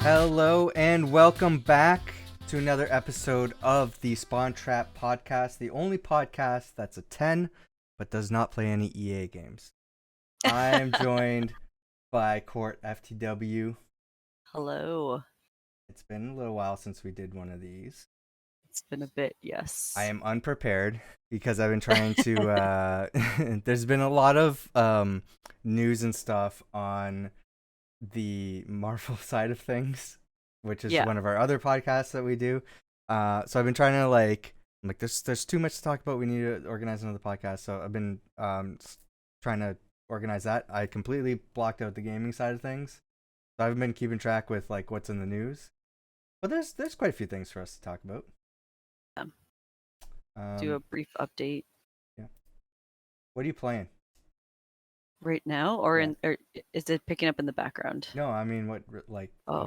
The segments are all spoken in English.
Hello and welcome back to another episode of the Spawn Trap podcast, the only podcast that's a 10 but does not play any EA games. I am joined by Court FTW. Hello. It's been a little while since we did one of these. It's been a bit, yes. I am unprepared because I've been trying to there's been a lot of news and stuff on the Marvel side of things, which is one of our other podcasts that we do. So I've been trying to there's too much to talk about. We need to organize another podcast. So I've been trying to organize that. I completely blocked out the gaming side of things. So I've been keeping track with like what's in the news. But there's quite a few things for us to talk about. Do a brief update. Yeah. What are you playing? Right now, or is it picking up in the background? No, I mean what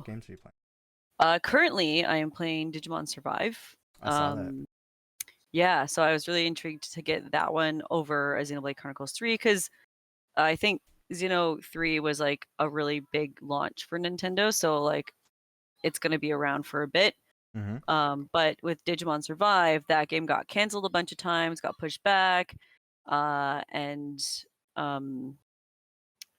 games are you playing? Currently, I am playing Digimon Survive. I saw that. Yeah, so I was really intrigued to get that one over Xenoblade Chronicles 3 because I think Xeno 3 was like a really big launch for Nintendo, so like it's going to be around for a bit. Mm-hmm. But with Digimon Survive, that game got canceled a bunch of times, got pushed back, and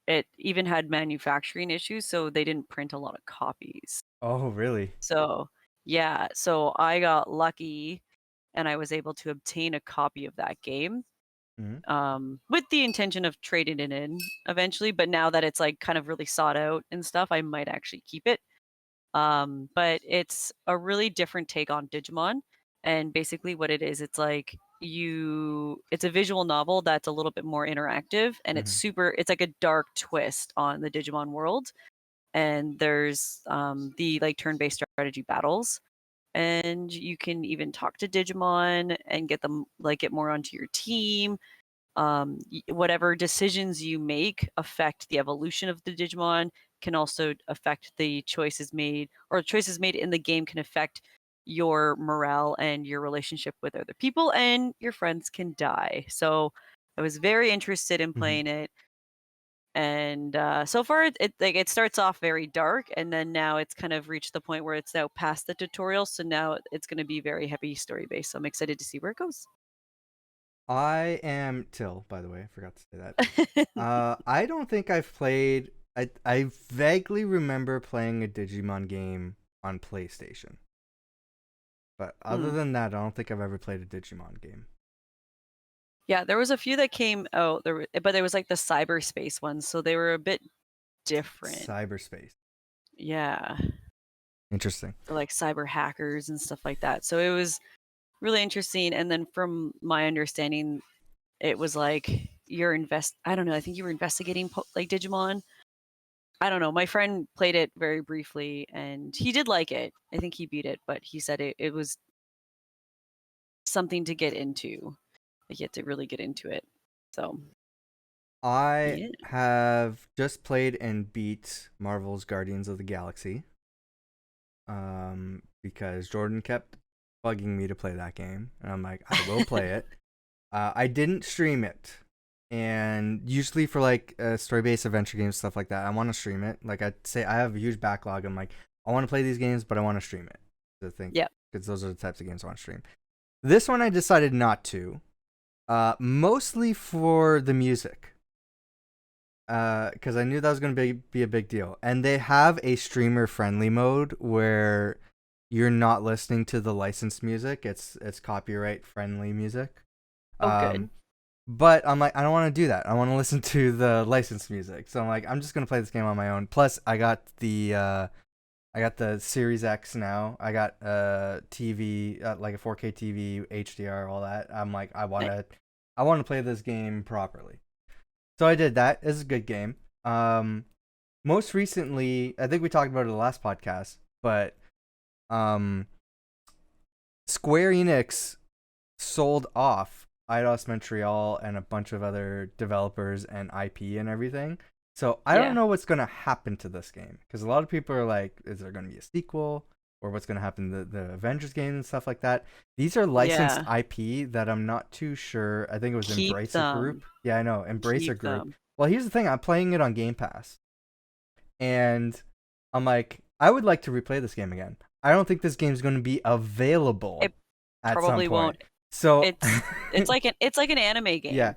it even had manufacturing issues, so they didn't print a lot of copies. Oh, really? So, yeah. So I got lucky, and I was able to obtain a copy of that game, with the intention of trading it in eventually. But now that it's like kind of really sought out and stuff, I might actually keep it. But it's a really different take on Digimon, and basically what it is, it's like it's a visual novel that's a little bit more interactive, and it's like a dark twist on the Digimon world. And there's the like turn-based strategy battles, and you can even talk to Digimon and get them get more onto your team. Whatever decisions you make affect the evolution of the Digimon, can also affect the choices made, or choices made in the game can affect your morale and your relationship with other people, and your friends can die. So I was very interested in playing it, and so far it starts off very dark, and then now it's kind of reached the point where it's now past the tutorial, so now it's going to be very heavy story based. So I'm excited to see where it goes. I am Til, by the way. I forgot to say that. I don't think I've played. I vaguely remember playing a Digimon game on PlayStation, but other than that, I don't think I've ever played a Digimon game. Yeah, there was a few that came out there, but there was like the cyberspace ones, so they were a bit different. Cyberspace. Yeah. Interesting. Like cyber hackers and stuff like that. So it was really interesting. And then from my understanding, it was like I don't know, I think you were investigating like Digimon. I don't know. My friend played it very briefly, and he did like it. I think he beat it, but he said it was something to get into. Like you had to really get into it. So I have just played and beat Marvel's Guardians of the Galaxy. Because Jordan kept bugging me to play that game, and I'm like, I will play it. I didn't stream it, and usually for like story-based adventure games, stuff like that, I want to stream it. Like I'd say, I have a huge backlog. I'm like, I want to play these games, but I want to stream it. I think, because those are the types of games I want to stream. This one I decided not to, mostly for the music. Because I knew that was going to be a big deal. And they have a streamer-friendly mode where you're not listening to the licensed music. It's copyright-friendly music. Good. But I'm like, I don't want to do that. I want to listen to the licensed music. So I'm like, I'm just going to play this game on my own. Plus, I got the Series X now. I got TV, like a 4K TV, HDR, all that. I'm like, I want to play this game properly. So I did that. It's a good game. Most recently, I think we talked about it in the last podcast, but Square Enix sold off Eidos Montreal and a bunch of other developers and IP and everything. So I don't know what's going to happen to this game, because a lot of people are like, is there going to be a sequel? Or what's going to happen to the Avengers game and stuff like that. These are licensed IP that I'm not too sure. I think it was Embracer Group. Yeah, I know. Embracer Group. Well, here's the thing. I'm playing it on Game Pass. And I'm like, I would like to replay this game again. I don't think this game's going to be available It at some probably point. won't. So It's like an anime game. yeah.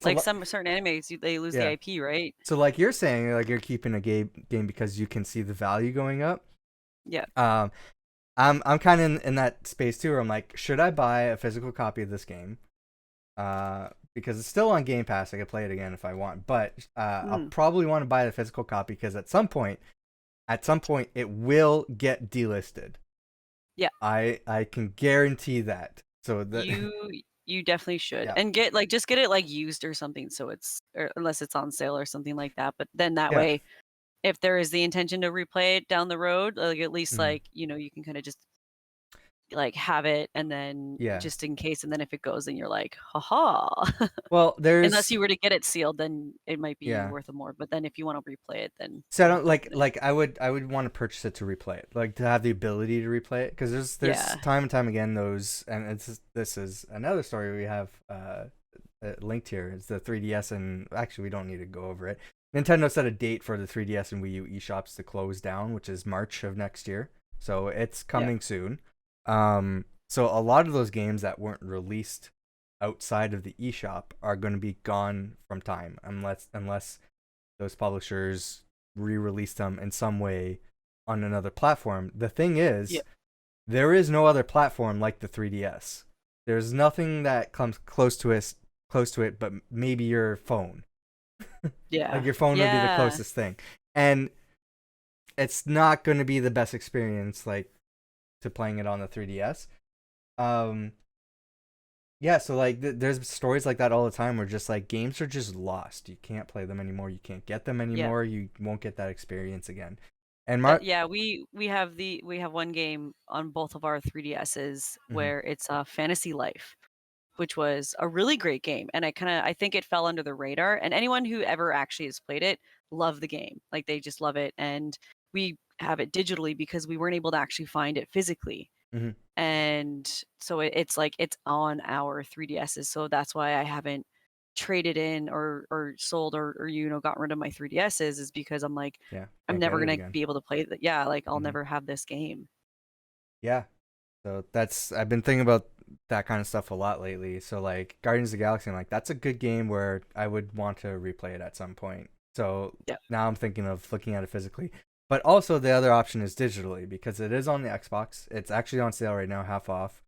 So like some certain animes, they lose the IP, right? So like you're saying, like you're keeping a game because you can see the value going up. Yeah. I'm kind of in that space too, where I'm like, should I buy a physical copy of this game? Because it's still on Game Pass. I could play it again if I want, but I'll probably want to buy the physical copy because at some point, it will get delisted. Yeah. I can guarantee that. So you definitely should, and just get it used or something, so or unless it's on sale or something like that. But then that way, if there is the intention to replay it down the road, at least you can kind of just have it, and then just in case, and then if it goes, then you're like, haha. Well, unless you were to get it sealed, then it might be worth more. But then if you want to replay it, then so I don't like I would want to purchase it to replay it, like to have the ability to replay it, because there's time and time again those, and this is another story we have linked here. It's the 3DS, and actually we don't need to go over it. Nintendo set a date for the 3DS and Wii U eShops to close down, which is March of next year, so it's coming soon. So a lot of those games that weren't released outside of the eShop are going to be gone from time, unless those publishers re-release them in some way on another platform. The thing is, there is no other platform like the 3DS. There's nothing that comes close to it, but maybe your phone. Yeah, like your phone would be the closest thing, and it's not going to be the best experience, to playing it on the 3DS. So there's stories like that all the time where just games are just lost. You can't play them anymore. You can't get them anymore. You won't get that experience again. And we have one game on both of our 3DSs where it's Fantasy Life, which was a really great game, and I think it fell under the radar, and anyone who ever actually has played it love the game. They just love it, and we have it digitally because we weren't able to actually find it physically. And so it's on our 3DSs, so that's why I haven't traded in or sold or gotten rid of my 3DSs, is because I'm like, I'm never gonna be able to play that. I'll never have this game. So I've been thinking about that kind of stuff a lot lately. So Guardians of the Galaxy, I'm like, that's a good game where I would want to replay it at some point. So now I'm thinking of looking at it physically. But also the other option is digitally, because it is on the Xbox. It's actually on sale right now, half off.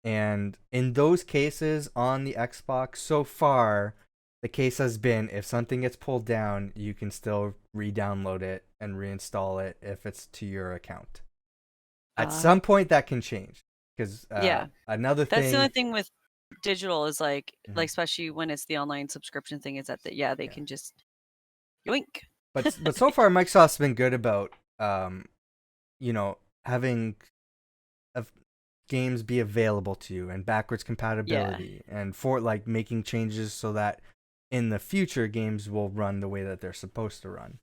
And in those cases on the Xbox, so far, the case has been if something gets pulled down, you can still re-download it and reinstall it if it's to your account. At some point, that can change. Because another thing... That's the only thing with digital is especially when it's the online subscription thing, is that they can just yoink. But so far, Microsoft's been good about, having games be available to you, and backwards compatibility, and for making changes so that in the future games will run the way that they're supposed to run.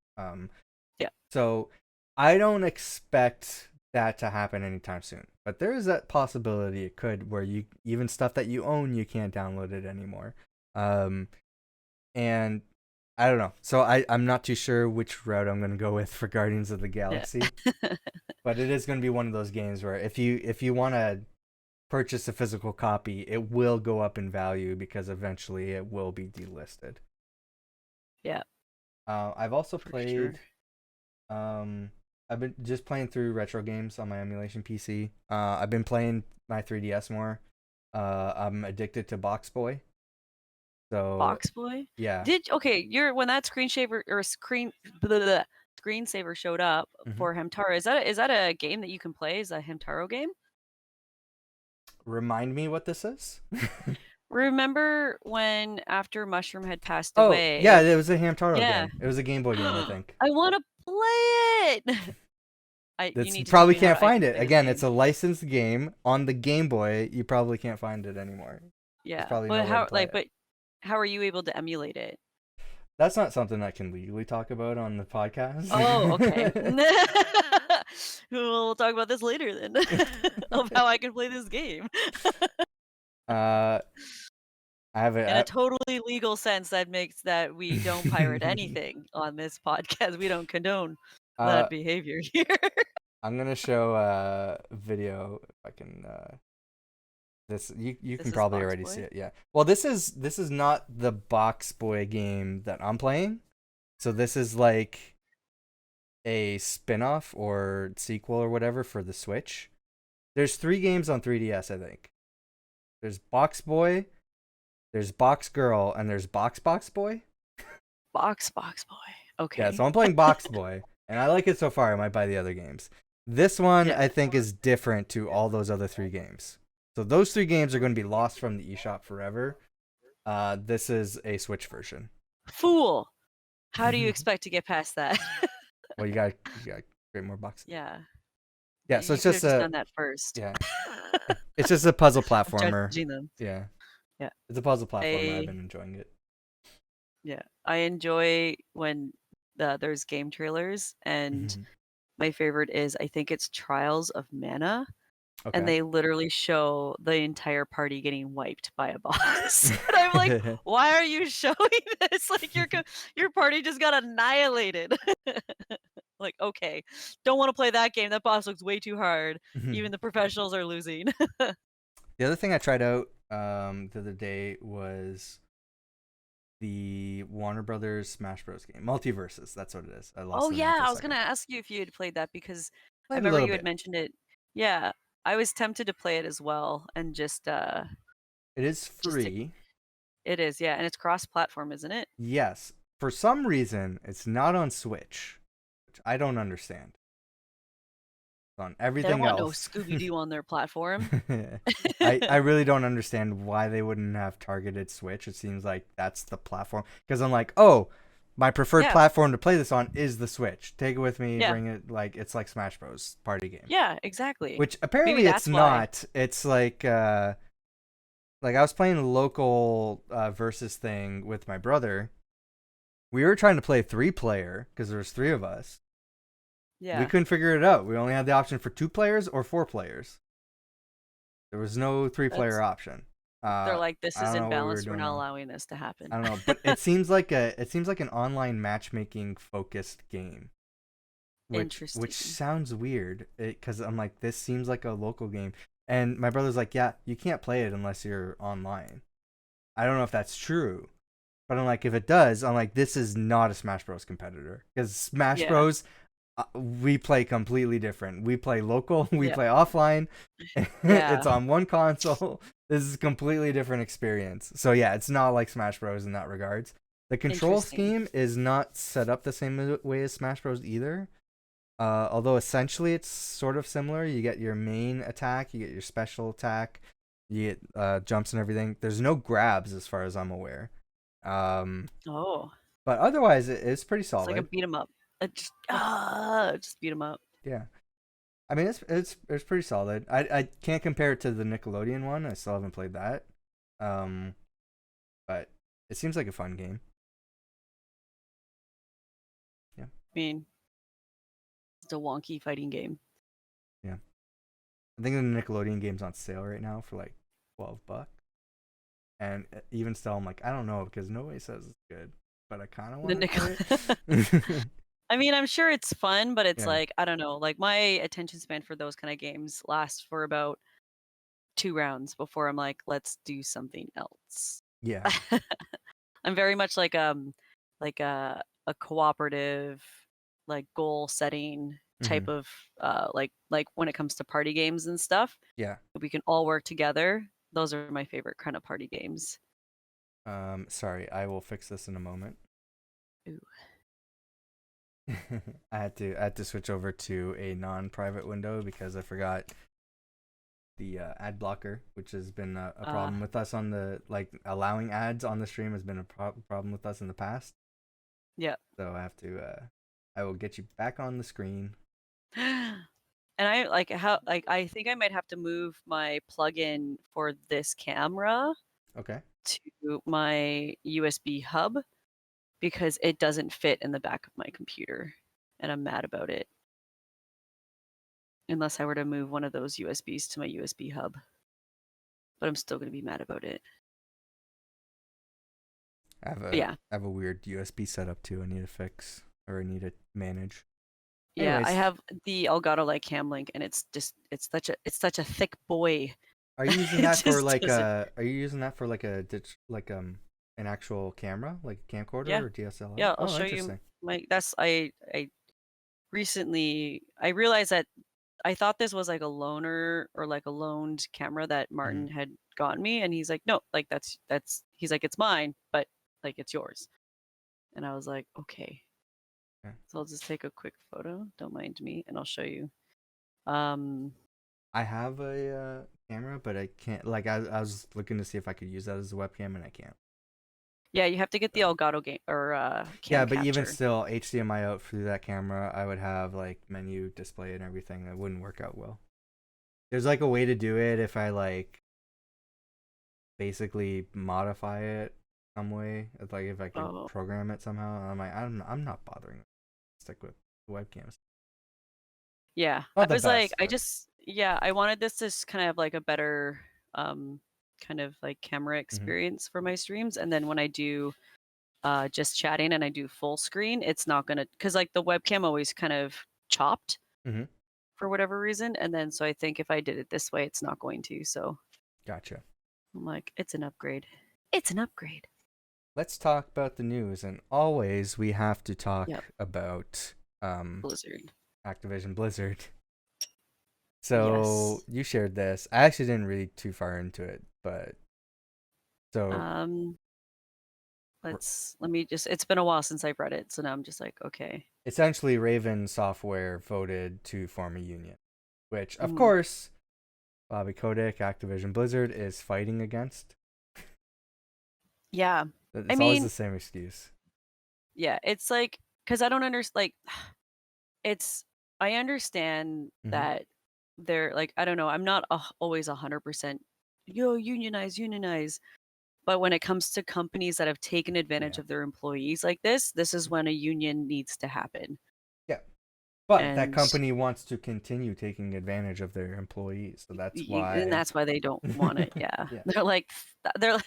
So I don't expect that to happen anytime soon, but there is that possibility it could, where you even stuff that you own, you can't download it anymore. And I don't know. So I'm not too sure which route I'm going to go with for Guardians of the Galaxy. But it is going to be one of those games where if you want to purchase a physical copy, it will go up in value because eventually it will be delisted. Yeah. I've also played... I've been just playing through retro games on my emulation PC. I've been playing my 3DS more. I'm addicted to Box Boy. So Box Boy? Yeah. When that screensaver showed up for Hamtaro, is that a game that you can play? Is a Hamtaro game? Remind me what this is? Remember when after Mushroom had passed away? Oh, yeah, it was a Hamtaro game. It was a Game Boy game, I think. I want to play it! You probably can't find it. Again, it's a licensed game on the Game Boy. You probably can't find it anymore. Yeah, but how are you able to emulate it? That's not something I can legally talk about on the podcast. Oh, okay. We'll talk about this later then. Of how I can play this game. I have in a totally legal sense, that makes that we don't pirate anything on this podcast. We don't condone that behavior here. I'm gonna show a video if I can. This you This can is probably Box already see Boy. it. Yeah. Well, this is not the Box Boy game that I'm playing. So this is like a spin-off or sequel or whatever for the Switch. There's 3 games on 3DS, I think. There's Box Boy, there's Box Girl, and there's Box Boy. Box Boy. Yeah, Okay. so I'm playing Box Boy, and I like it so far. I might buy the other games. This one, Yeah. I think, is different to all those other 3 games. So those 3 games are going to be lost from the eShop forever. This is a Switch version. Fool. How do you expect to get past that? Well, you got create more boxes. Yeah. Yeah, so You it's could have just just a done that first. yeah, it's just a puzzle I'm platformer. judging them. Yeah, Yeah. it's a puzzle platformer. I've I been enjoying it. yeah. I enjoy when there's game trailers, and my favorite is, I think it's Trials of Mana, and Okay. they literally show the entire party getting wiped by a boss. And I'm like, why are you showing this? Like your party just got annihilated. Like, okay, don't want to play that game. That boss looks way too hard. Even the professionals are losing. The other thing I tried out the other day was the Warner Brothers Smash Bros. Game, Multiverses. That's what it is. I lost Oh the name yeah, for a I was gonna second. ask you if you had played that, because I Played a remember little you had bit. mentioned it. Yeah, I was tempted to play it as well, and It is just to, free. it is, yeah, and it's cross-platform, isn't it? Yes. For some reason, it's not on Switch, which I don't understand. It's on They don't everything want no else. Scooby Doo on their platform. I really don't understand why they wouldn't have targeted Switch. It seems like that's the platform. Because I'm like, oh, my preferred Yeah, platform to play this on is the Switch. Take it with me, yeah, bring it. Like, it's like Smash Bros. Party game. yeah, exactly. Which Maybe apparently it's that's why. not. It's like I was playing a local versus thing with my brother. We were trying to play 3-player because there was 3 of us. We Yeah, couldn't figure it out. We only had the option for 2 players or 4 players. There was no 3-player that's. option. They're like, this I is don't know what we were imbalanced. We're doing not wrong. allowing this to happen. I don't know, but it seems like an online matchmaking focused game, which Interesting. sounds weird because I'm like, this seems like a local game, and my brother's like, yeah, you can't play it unless you're online. I don't know if that's true, but I'm like, if it does, I'm like, this is not a Smash Bros. Competitor because Smash Yeah, Bros. We play completely different. We play local, we yeah, play offline. yeah. It's on one console. This is a completely different experience. So yeah, it's not like Smash Bros. In that regards. The control Interesting. scheme is not set up the same way as Smash Bros. Either. Although essentially it's sort of similar. You get your main attack, you get your special attack, you get jumps and everything. There's no grabs as far as I'm aware. Um, Oh, but otherwise, it's pretty it's like a solid. beat 'em up. Just beat 'em up. Yeah. I mean, it's pretty solid. I can't compare it to the Nickelodeon one. I still haven't played that. Um, but it seems like a fun game. Yeah, I mean, it's a wonky fighting game. yeah. I think the Nickelodeon game's on sale right now for like $12, and even still, I'm like, I don't know because nobody says it's good, but I kind of The want to nickel. play it. I mean, I'm sure it's fun, but it's Yeah, like, I don't know. Like, my attention span for those kind of games lasts for about 2 rounds before I'm like, let's do something else. yeah. I'm very much like a cooperative, like goal setting type Hmm. of like when it comes to party games and stuff. Yeah. We can all work together. Those are my favorite kind of party games. Sorry, I will fix this in a moment. Ooh. I had to switch over to a non-private window because I forgot the ad blocker, which has been a problem with us on the like allowing ads on the stream has been a problem with us in the past. Yeah. So I will get you back on the screen. And I like how like I think I might have to move my plugin for this camera Okay. to my USB hub because it doesn't fit in the back of my computer, and I'm mad about it. Unless I were to move one of those USBs to my USB hub. But I'm still going to be mad about it. I have But a yeah. I have a weird USB setup too. I need to fix or I need to manage. Yeah, I Anyways, have the Elgato like cam link, and it's such a thick boy. are you using It that for just like doesn't. are you using that for like a an actual camera, like a camcorder Yeah, or DSLR? yeah. I'll Oh, show you interesting. my. That's I recently I realized that I thought this was like a loaner or like a loaned camera that Hmm. Martin had gotten me, and he's like, no, like that's he's like, it's mine, but like it's yours. And I was like, okay. Yeah. So I'll just take a quick photo. Don't mind me, and I'll show you. Um, I have a camera, but I can't. Like, I was looking to see if I could use that as a webcam, and I can't. yeah, you have to get the So. Elgato game or Yeah, cam but even capture. still, HDMI out through that camera, I would have like menu display and everything. That wouldn't work out well. There's like a way to do it if I like basically modify it some way. It's like if I could Oh, program it somehow. I'm like, I'm not bothering. Stick with the webcams. yeah. I Not the was like, best, but yeah, I wanted this to kind of have like a better um kind of like camera hmm. experience for my streams, and then when I do just chatting and I do full screen, it's not gonna because like the webcam always kind of chopped Hmm. for whatever reason, and then so I think if I did it this way, it's not going to. So Gotcha. I'm like, it's an upgrade. It's an upgrade. Let's talk about the news, and always we have to talk Yep, about Blizzard. Activision Blizzard. Yes. So you shared this. I actually didn't read too far into it, but so Um, let me just. It's been a while since I've read it, so now I'm just like, okay. essentially Raven Software voted to form a union, which of Mhm. course Bobby Kotick, Activision Blizzard is fighting against. Yeah, I It's always mean, the same excuse. yeah, it's like because I don't understand. Like, it's I understand Hmm. that they're like I don't know. I'm not always 100%. Yo, unionize, unionize. But when it comes to companies that have taken advantage Yeah. of their employees like this is when a union needs to happen. Yeah. But that And company wants to continue taking advantage of their employees, so that's and why. that's why they don't want it. Yeah. Yeah. They're like they're like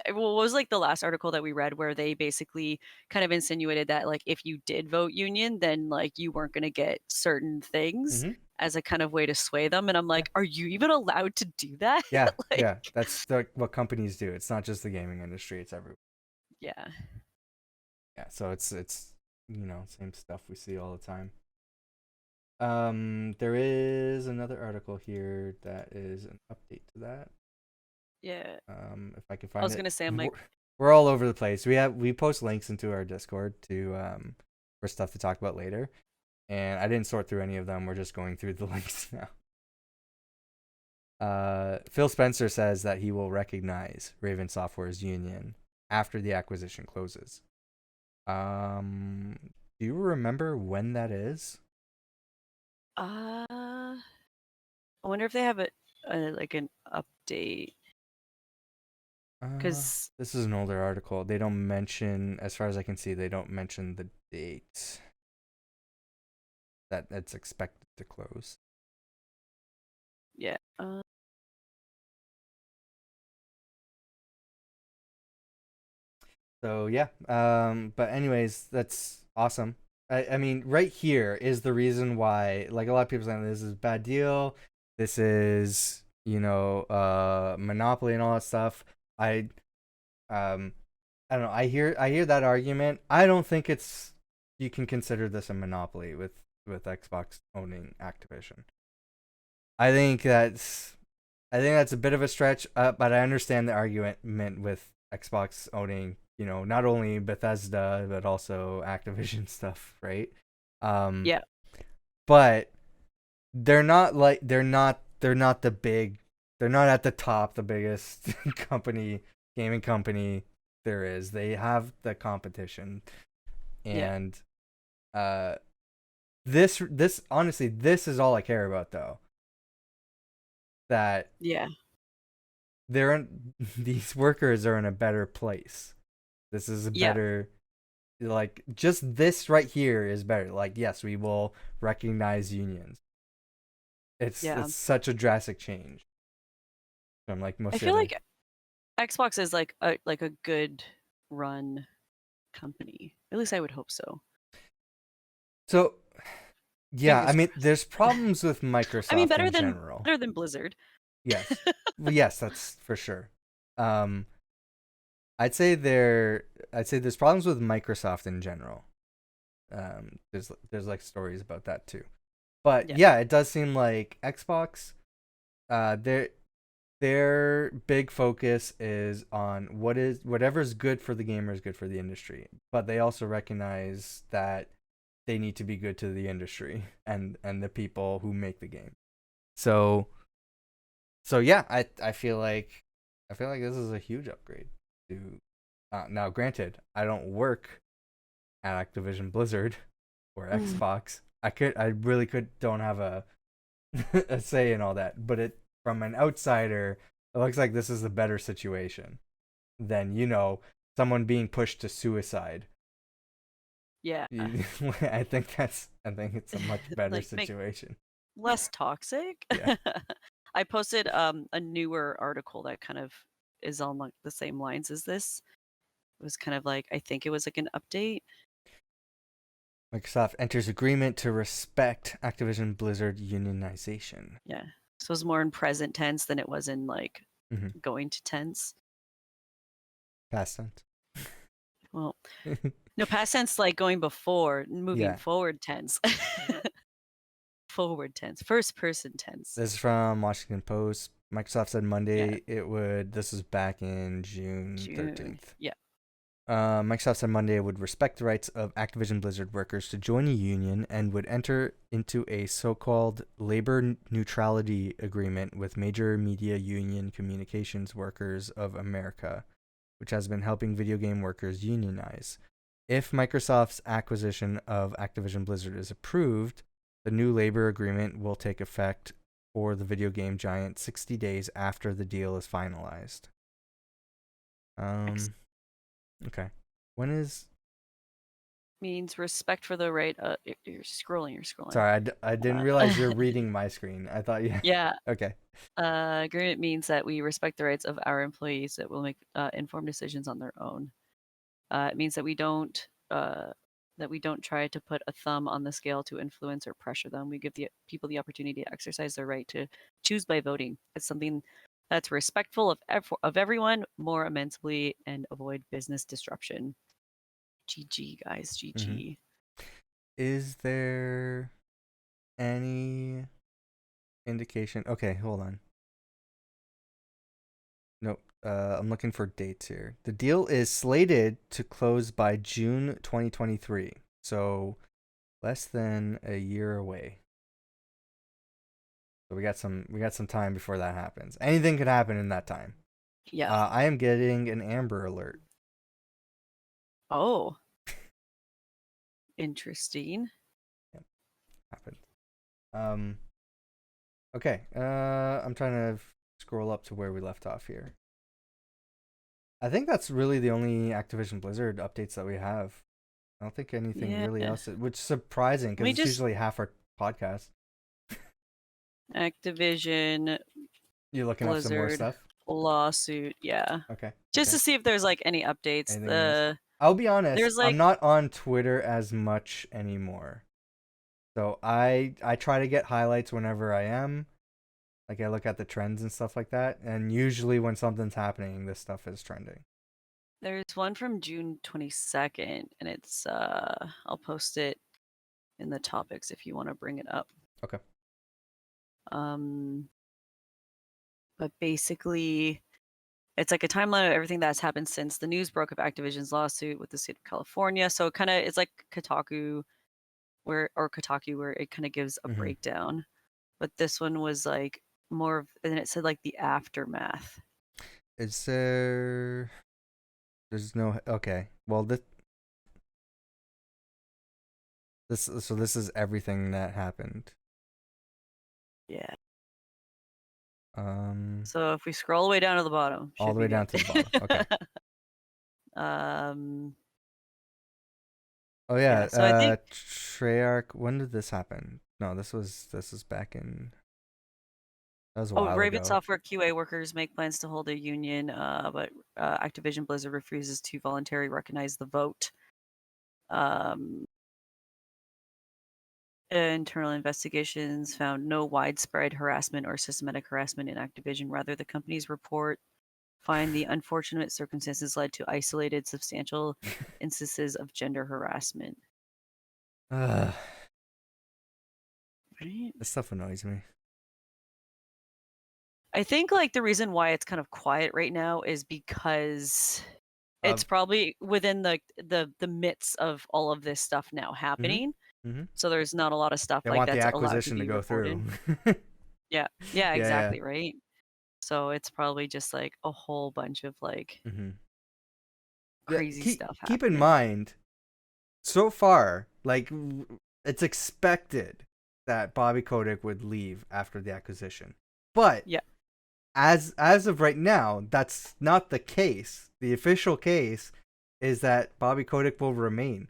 well, what was like the last article that we read where they basically kind of insinuated that like if you did vote union, then like you weren't going to get certain things Hmm. as a kind of way to sway them. And I'm Yeah. like, are you even allowed to do that? Yeah. Like, Yeah. That's what companies do. It's not just the gaming industry; it's everywhere. yeah. Yeah. So it's same stuff we see all the time. There is another article here that is an update to that. Yeah. If I can I find was it, going to say I'm like, we're all over the place. We post links into our Discord to for stuff to talk about later, and I didn't sort through any of them. We're just going through the links now. Phil Spencer says that he will recognize Raven Software's union after the acquisition closes. Do you remember when that is? I wonder if they have a like an update cuz This is an older article. They don't mention, as far as I can see, they don't mention the date that it's expected to close. yeah. So yeah. But anyways, that's awesome. I mean, right here is the reason why. Like a lot of people saying this is a bad deal. This is monopoly and all that stuff. Um I don't know. I hear that argument. I don't think it's you can consider this a monopoly with Xbox owning Activision. I think that's I think that's a bit of a stretch, but I understand the argument with Xbox owning, not only Bethesda but also Activision stuff, right? Um, Yeah. but they're not the big, they're not at the top, the biggest gaming company there is. They have the competition, Yeah. and uh, this honestly, this is all I care about though. That Yeah. these workers are in a better place. This is a Yeah. better, like, just this right here is better. Like, yes, we will recognize unions. Yeah. It's such a drastic change from like I most of the feel other. like Xbox is like a good run company. At least I would hope so. So Yeah, I Fingers mean, crossed. there's problems with I mean, Microsoft in general. better than Blizzard. Yes. Well, yes, that's for sure. Um, I'd say there's problems with Microsoft in general. There's like stories about that too. But Yeah. yeah, it does seem like Xbox, their big focus is on whatever's good for the gamer is good for the industry. But they also recognize that they need to be good to the industry and the people who make the game. So yeah, I feel like this is a huge upgrade to now granted, I don't work at Activision Blizzard or Xbox. I really don't have a a say in all that, but it from an outsider, it looks like this is a better situation than, someone being pushed to suicide. Yeah. I think it's a much better Like, make situation. less toxic. Yeah. I posted a newer article that kind of is on like the same lines as this. It was kind of like, I think it was like an update. Microsoft enters agreement to respect Activision Blizzard unionization. Yeah. So it was more in present tense than it was in like Mm-hmm. going to tense. Past tense. Well, no, past tense like going before, moving Yeah. forward tense. Forward tense, first person tense. This is from Washington Post. Microsoft said Monday Yeah. it would. This was back in June 13th. Yeah. Microsoft said Monday it would respect the rights of Activision Blizzard workers to join a union and would enter into a so-called labor neutrality agreement with major media union Communications Workers of America, which has been helping video game workers unionize. If Microsoft's acquisition of Activision Blizzard is approved, the new labor agreement will take effect for the video game giant 60 days after the deal is finalized. Okay. When is... Means respect for the right. You're scrolling. Sorry, I didn't realize you're reading my screen. I thought you... Yeah. Okay. Agreement means that we respect the rights of our employees that will make informed decisions on their own. It means that we don't try to put a thumb on the scale to influence or pressure them. We give the people the opportunity to exercise their right to choose by voting. It's something that's respectful of everyone more immensely and avoid business disruption. GG, guys. GG. Mm-hmm. Is there any indication? Okay, hold on. Nope. I'm looking for dates here. The deal is slated to close by June 2023. So less than a year away. So we got some time before that happens. Anything could happen in that time. Yeah. I am getting an Amber Alert. Oh. Interesting. Yep. Happened. Okay. I'm trying to scroll up to where we left off here. I think that's really the only Activision Blizzard updates that we have. I don't think anything really else, which is surprising because it's usually half our podcast. Activision. You're looking up some more stuff? Lawsuit, yeah. Okay. Just to see if there's like any updates. I'll be honest, like... I'm not on Twitter as much anymore. So I try to get highlights whenever I am. Like I look at the trends and stuff like that, and usually when something's happening, this stuff is trending. There's one from June 22nd, and it's I'll post it in the topics if you want to bring it up. Okay. But basically, it's like a timeline of everything that's happened since the news broke of Activision's lawsuit with the state of California. So it's like Kotaku, where it kind of gives a breakdown. But this one was like more of, and it said like the aftermath. Is there... There's no... Okay. Well, this is everything that happened. Yeah. So if we scroll all the way down to the bottom. All the way down to the bottom. Okay. Oh yeah. So I think Treyarch. When did this happen? No, this was back in... That was a while Raven ago. Software QA workers make plans to hold a union, but Activision Blizzard refuses to voluntarily recognize the vote. Internal investigations found no widespread harassment or systematic harassment in Activision. Rather, the company's report find the unfortunate circumstances led to isolated, substantial instances of gender harassment. Right? Right? This stuff annoys me. I think like the reason why it's kind of quiet right now is because it's probably within the midst of all of this stuff now happening. Mm-hmm. So there's not a lot of stuff They like want the that's allowed to acquisition to be go reported. through. Yeah, Yeah. exactly, right? So it's probably just like a whole bunch of like crazy stuff happening. Keep in mind, so far, like, it's expected that Bobby Kotick would leave after the acquisition. But yeah, as of right now, that's not the case. The official case is that Bobby Kotick will remain.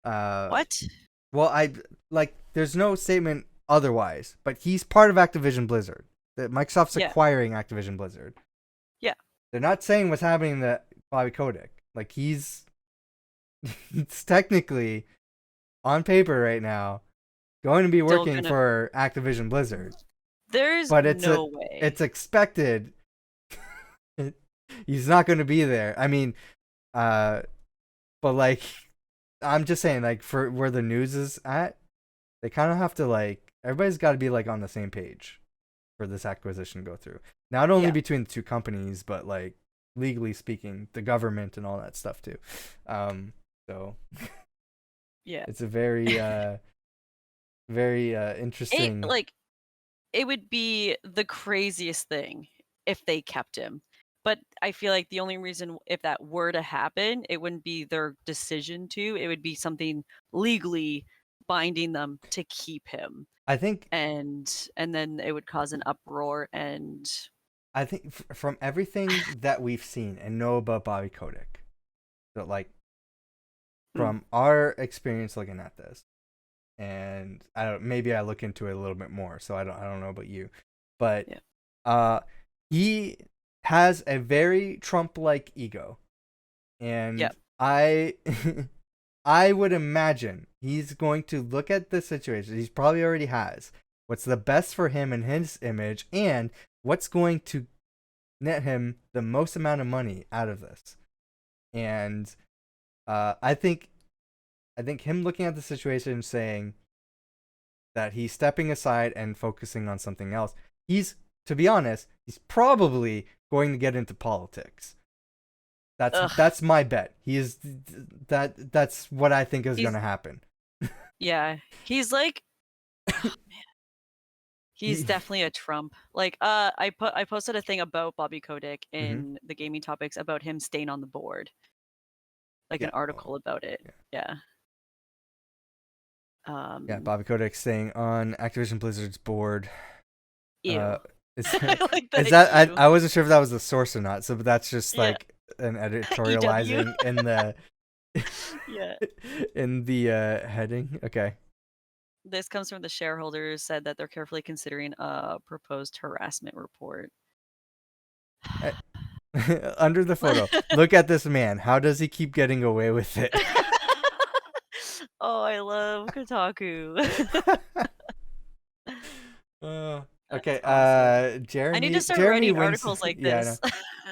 What? Well, there's no statement otherwise, but he's part of Activision Blizzard. That Microsoft's acquiring Activision Blizzard. Yeah. They're not saying what's happening to Bobby Kotick. Like, he's technically, on paper right now, going to be working for Activision Blizzard. There's no way. It's expected. He's not going to be there. I mean, but like, I'm just saying, like, for where the news is at, they kind of have to, like, everybody's got to be, like, on the same page for this acquisition to go through. Not only between the two companies, but, like, legally speaking, the government and all that stuff too. So yeah, it's a very very interesting. It would be the craziest thing if they kept him. But I feel like the only reason if that were to happen, it wouldn't be their decision to. It would be something legally binding them to keep him. I think, and then it would cause an uproar. And I think from everything that we've seen and know about Bobby Kotick, that like from our experience looking at this, and maybe I look into it a little bit more, so I don't know about you, but he has a very Trump-like ego, and I would imagine he's going to look at the situation. He's probably already has what's the best for him and his image, and what's going to net him the most amount of money out of this. And I think him looking at the situation and saying that he's stepping aside and focusing on something else, to be honest, he's probably going to get into politics. That's my bet. That's what I think is going to happen. Yeah, he's like, oh, man. He's definitely a Trump. Like, I posted a thing about Bobby Kotick in the gaming topics about him staying on the board, like an article about it. Yeah. Bobby Kotick staying on Activision Blizzard's board. Ew. I wasn't sure if that was the source or not, so but that's just like an editorializing in the in the heading. Okay. This comes from the shareholders, said that they're carefully considering a proposed harassment report. Under the photo, look at this man. How does he keep getting away with it? Oh, I love Kotaku. Okay, awesome. Jeremy. I need to start writing articles like this.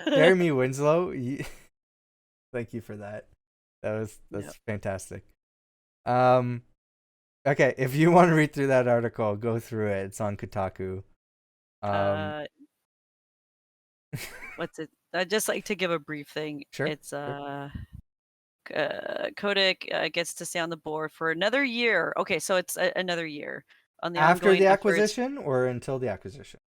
Jeremy Winslow, thank you for that. That's fantastic. Okay, if you want to read through that article, go through it. It's on Kotaku. What's it? I'd just like to give a brief thing. Sure. It's Kotick gets to stay on the board for another year. Okay, so it's another year on the after the acquisition or until the acquisition.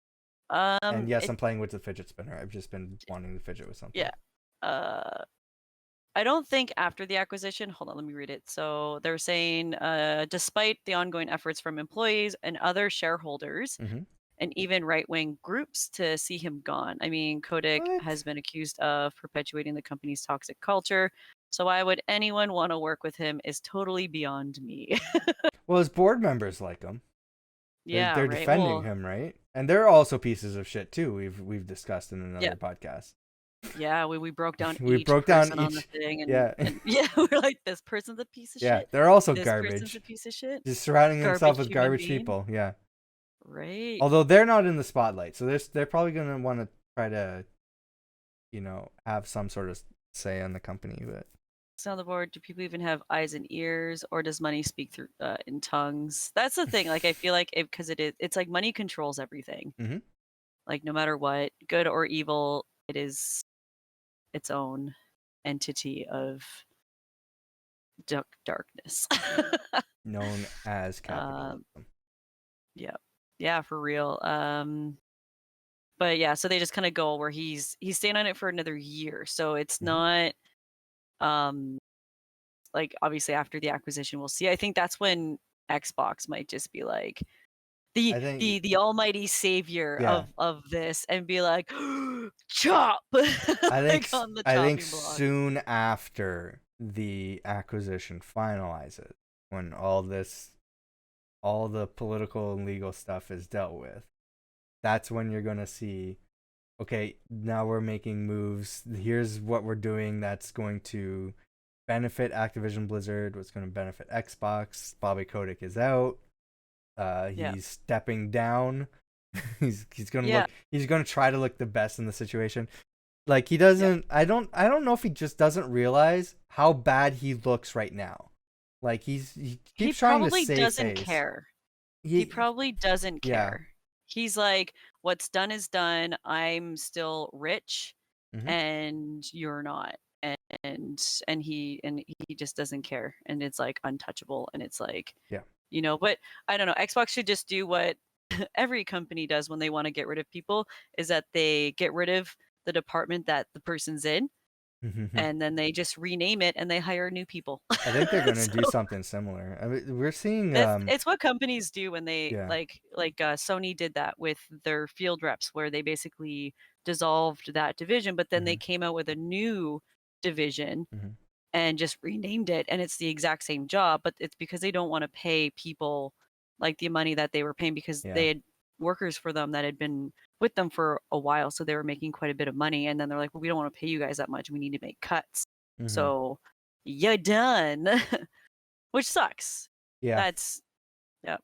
And yes, I'm playing with the fidget spinner. I've just been wanting to fidget with something. Yeah. I don't think after the acquisition. Hold on, let me read it. So they're saying, despite the ongoing efforts from employees and other shareholders, and even right-wing groups to see him gone. I mean, Kotick has been accused of perpetuating the company's toxic culture. So why would anyone want to work with him is totally beyond me. Well, his board members like him. Yeah, they're defending him, right? And they're also pieces of shit too. We've discussed in another podcast. Yeah, we broke down We each broke down person on the each. thing, Yeah, and yeah, we're like, this person's a piece of yeah. shit. They're also This person's a garbage. piece of shit. Just surrounding himself Garbage with human garbage being, people. Yeah. right? Although they're not in the spotlight, so they're probably gonna want to try to, have some sort of say on the company. But So on the board, do people even have eyes and ears, or does money speak through in tongues? That's the thing. Like I feel like because it's like money controls everything. mm-hmm. Like no matter what, good or evil, it is its own entity of darkness. Known as capitalism. um, yeah, yeah, for real. But yeah, so they just kind of go where he's staying on it for another year. So it's Mm-hmm. not um like obviously after the acquisition we'll see. I think that's when Xbox might just be like the I think, the almighty savior yeah. of this and be like chop I think like on the I think chopping block. soon after the acquisition finalizes, when all the political and legal stuff is dealt with, that's when you're gonna see, okay, now we're making moves. Here's what we're doing that's going to benefit Activision Blizzard. What's going to benefit Xbox? Bobby Kotick is out. Yeah. He's stepping down. he's gonna Yeah. look. He's gonna try to look the best in the situation. Like he Yeah. doesn't. I don't know if he just doesn't realize how bad he looks right now. Like he He keeps trying to probably save doesn't face. care. He He probably doesn't yeah. care. He's like, what's done is done. I'm still rich Mm-hmm. and you're not. And he just doesn't care. And it's like untouchable. And it's like, Yeah. but I don't know. Xbox should just do what every company does when they want to get rid of people, is that they get rid of the department that the person's in and then they just rename it and they hire new people. I think they're gonna So do something similar. I mean, we're seeing it's what companies do when they yeah. like Sony did that with their field reps, where they basically dissolved that division, but then they Mm-hmm. came out with a new division Mm-hmm. and just renamed it, and it's the exact same job, but it's because they don't want to pay people like the money that they were paying, because Yeah. they had workers for them that had been with them for a while, so they were making quite a bit of money, and then they're like, well, we don't want to pay you guys that much, we need to make cuts. Mm-hmm. So you're done. Which sucks. Yeah. That's yeah.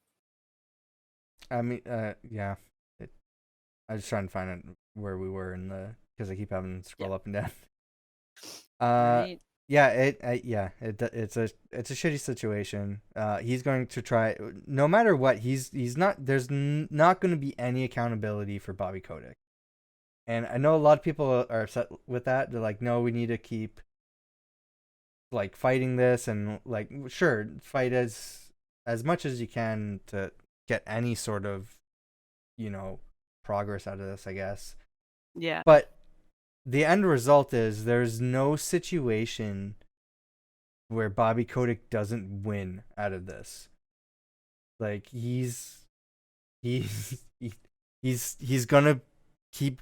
I mean, yeah. I was trying to find out where we were because I keep having to scroll up and down. Right. Yeah, it's a shitty situation. He's going to try, no matter what. He's not. There's not going to be any accountability for Bobby Kotick, and I know a lot of people are upset with that. They're like, no, we need to keep like fighting this, and like, sure, fight as much as you can to get any sort of progress out of this, I guess. Yeah. But the end result is there's no situation where Bobby Kotick doesn't win out of this. Like he's gonna keep.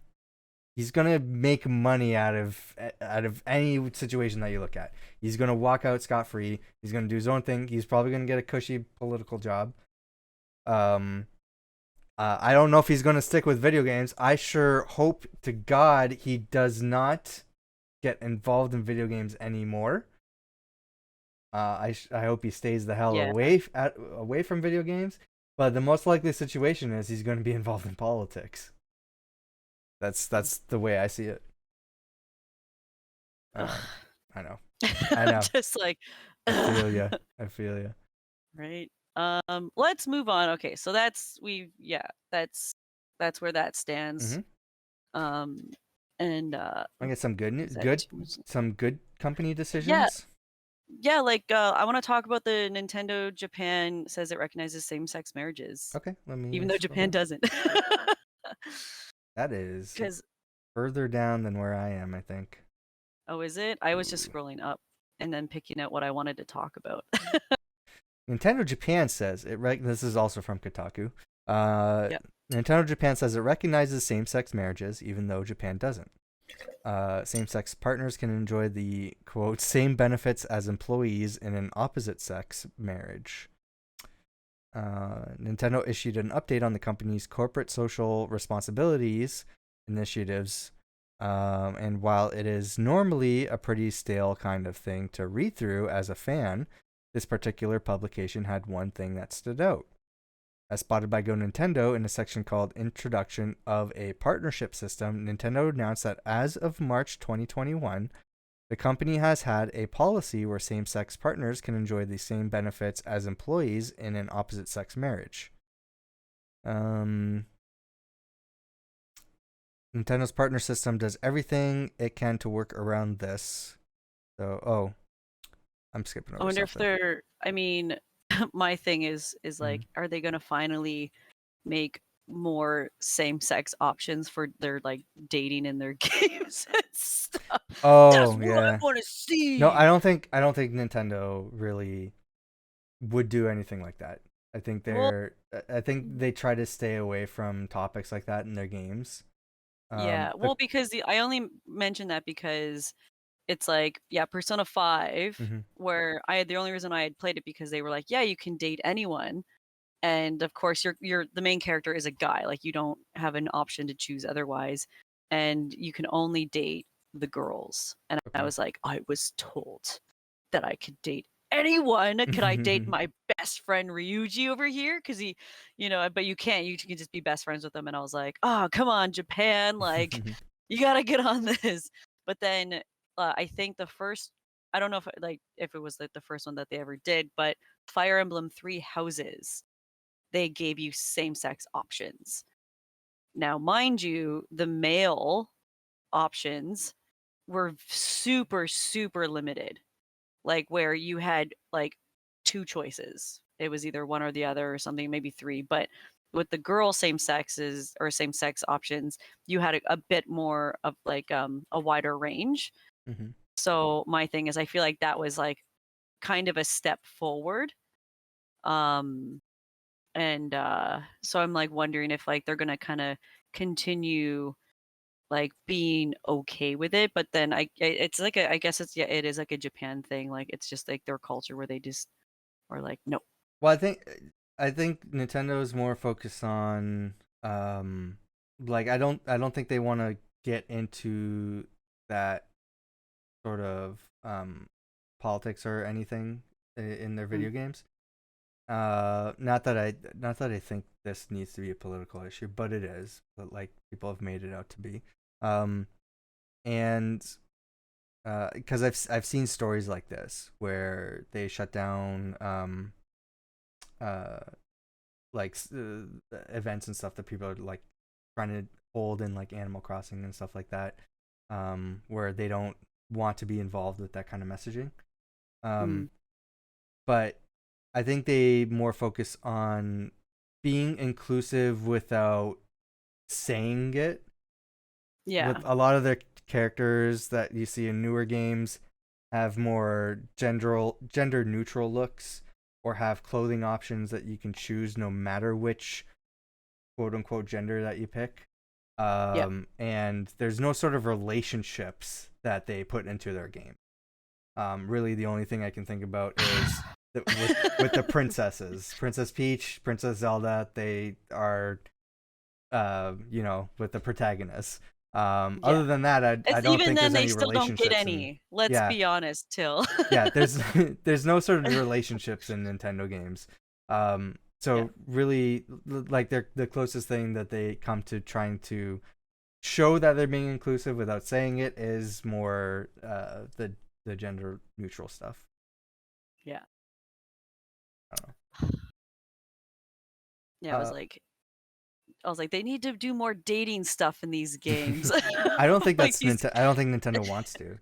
He's gonna make money out of any situation that you look at. He's gonna walk out scot free. He's gonna do his own thing. He's probably gonna get a cushy political job. I don't know if he's going to stick with video games. I sure hope to God he does not get involved in video games anymore. I hope he stays the hell Yeah. away from video games. But the most likely situation is he's going to be involved in politics. That's the way I see it. I know. I know. Just like I feel ya. I feel ya. Right. Let's move on. Okay, so that's where that stands. Mm-hmm. And I get some good news. is that too much? Some good company Yeah. decisions. Yeah, like I want to talk about the Nintendo Japan says it recognizes same-sex marriages. Okay, let me. Even though Japan doesn't. That is Because further down than where I am, I think. oh, is it? I was just scrolling up and then picking out what I wanted to talk about. Nintendo Japan says this is also from Kotaku. Yeah. Nintendo Japan says it recognizes same-sex marriages, even though Japan doesn't. Same-sex partners can enjoy the, quote, same benefits as employees in an opposite-sex marriage. Nintendo issued an update on the company's corporate social responsibilities initiatives And while it is normally a pretty stale kind of thing to read through as a fan, this particular publication had one thing that stood out. As spotted by Go Nintendo in a section called Introduction of a Partnership System, Nintendo announced that as of March 2021, the company has had a policy where same-sex partners can enjoy the same benefits as employees in an opposite-sex marriage. Nintendo's partner system does everything it can to work around this. So, I'm skipping over I wonder something. if they're. I mean, my thing is like, are they gonna finally make more same-sex options for their like dating in their games and stuff? That's Oh, what I yeah. want to see. No, I don't think Nintendo really would do anything like that. I think Well, they try to stay away from topics like that in their games. yeah. But Well, because I only mention that because it's like, yeah, Persona 5, where the only reason I had played it because they were like, yeah, you can date anyone. And of course you're the main character is a guy. Like you don't have an option to choose otherwise. And you can only date the girls. And I was like, I was told that I could date anyone. Could I date my best friend Ryuji over here? Because he, but you can't. You can just be best friends with him. And I was like, oh, come on, Japan. Like, you got to get on this. But then I think I don't know if it was like the first one that they ever did, but Fire Emblem Three Houses, they gave you same-sex options. Now, mind you, the male options were super, super limited. Like where you had like 2 choices. It was either one or the other or something, maybe 3. But with the girl same-sex options, you had a bit more of like a wider range. So my thing is I feel like that was like kind of a step forward. And so I'm like wondering if like they're gonna kind of continue like being okay with it, but then it's like I guess it is like a Japan thing. Like it's just like their culture where they just are like no. Well, I think Nintendo is more focused on like I don't think they want to get into that sort of politics or anything in their video games. Not that I think this needs to be a political issue, but it is. But like people have made it out to be. And because I've seen stories like this where they shut down uh events and stuff that people are like trying to hold in like Animal Crossing and stuff like that, where they don't want to be involved with that kind of messaging. But I think they more focus on being inclusive without saying it. Yeah. With a lot of their characters that you see in newer games have more gender neutral looks or have clothing options that you can choose no matter which quote unquote gender that you pick. And there's no sort of relationships that they put into their game. Really, the only thing I can think about is with the princesses, Princess Peach, Princess Zelda. They are, with the protagonists. Other than that, I don't even think then there's they any still don't get relationships. any. Let's be honest, Till. Yeah, there's no sort of relationships in Nintendo games. So really, like they're the closest thing that they come to trying to show that they're being inclusive without saying it is more the gender neutral stuff. Yeah. I don't know. Yeah, I was like, they need to do more dating stuff in these games. I don't think like I don't think Nintendo wants to.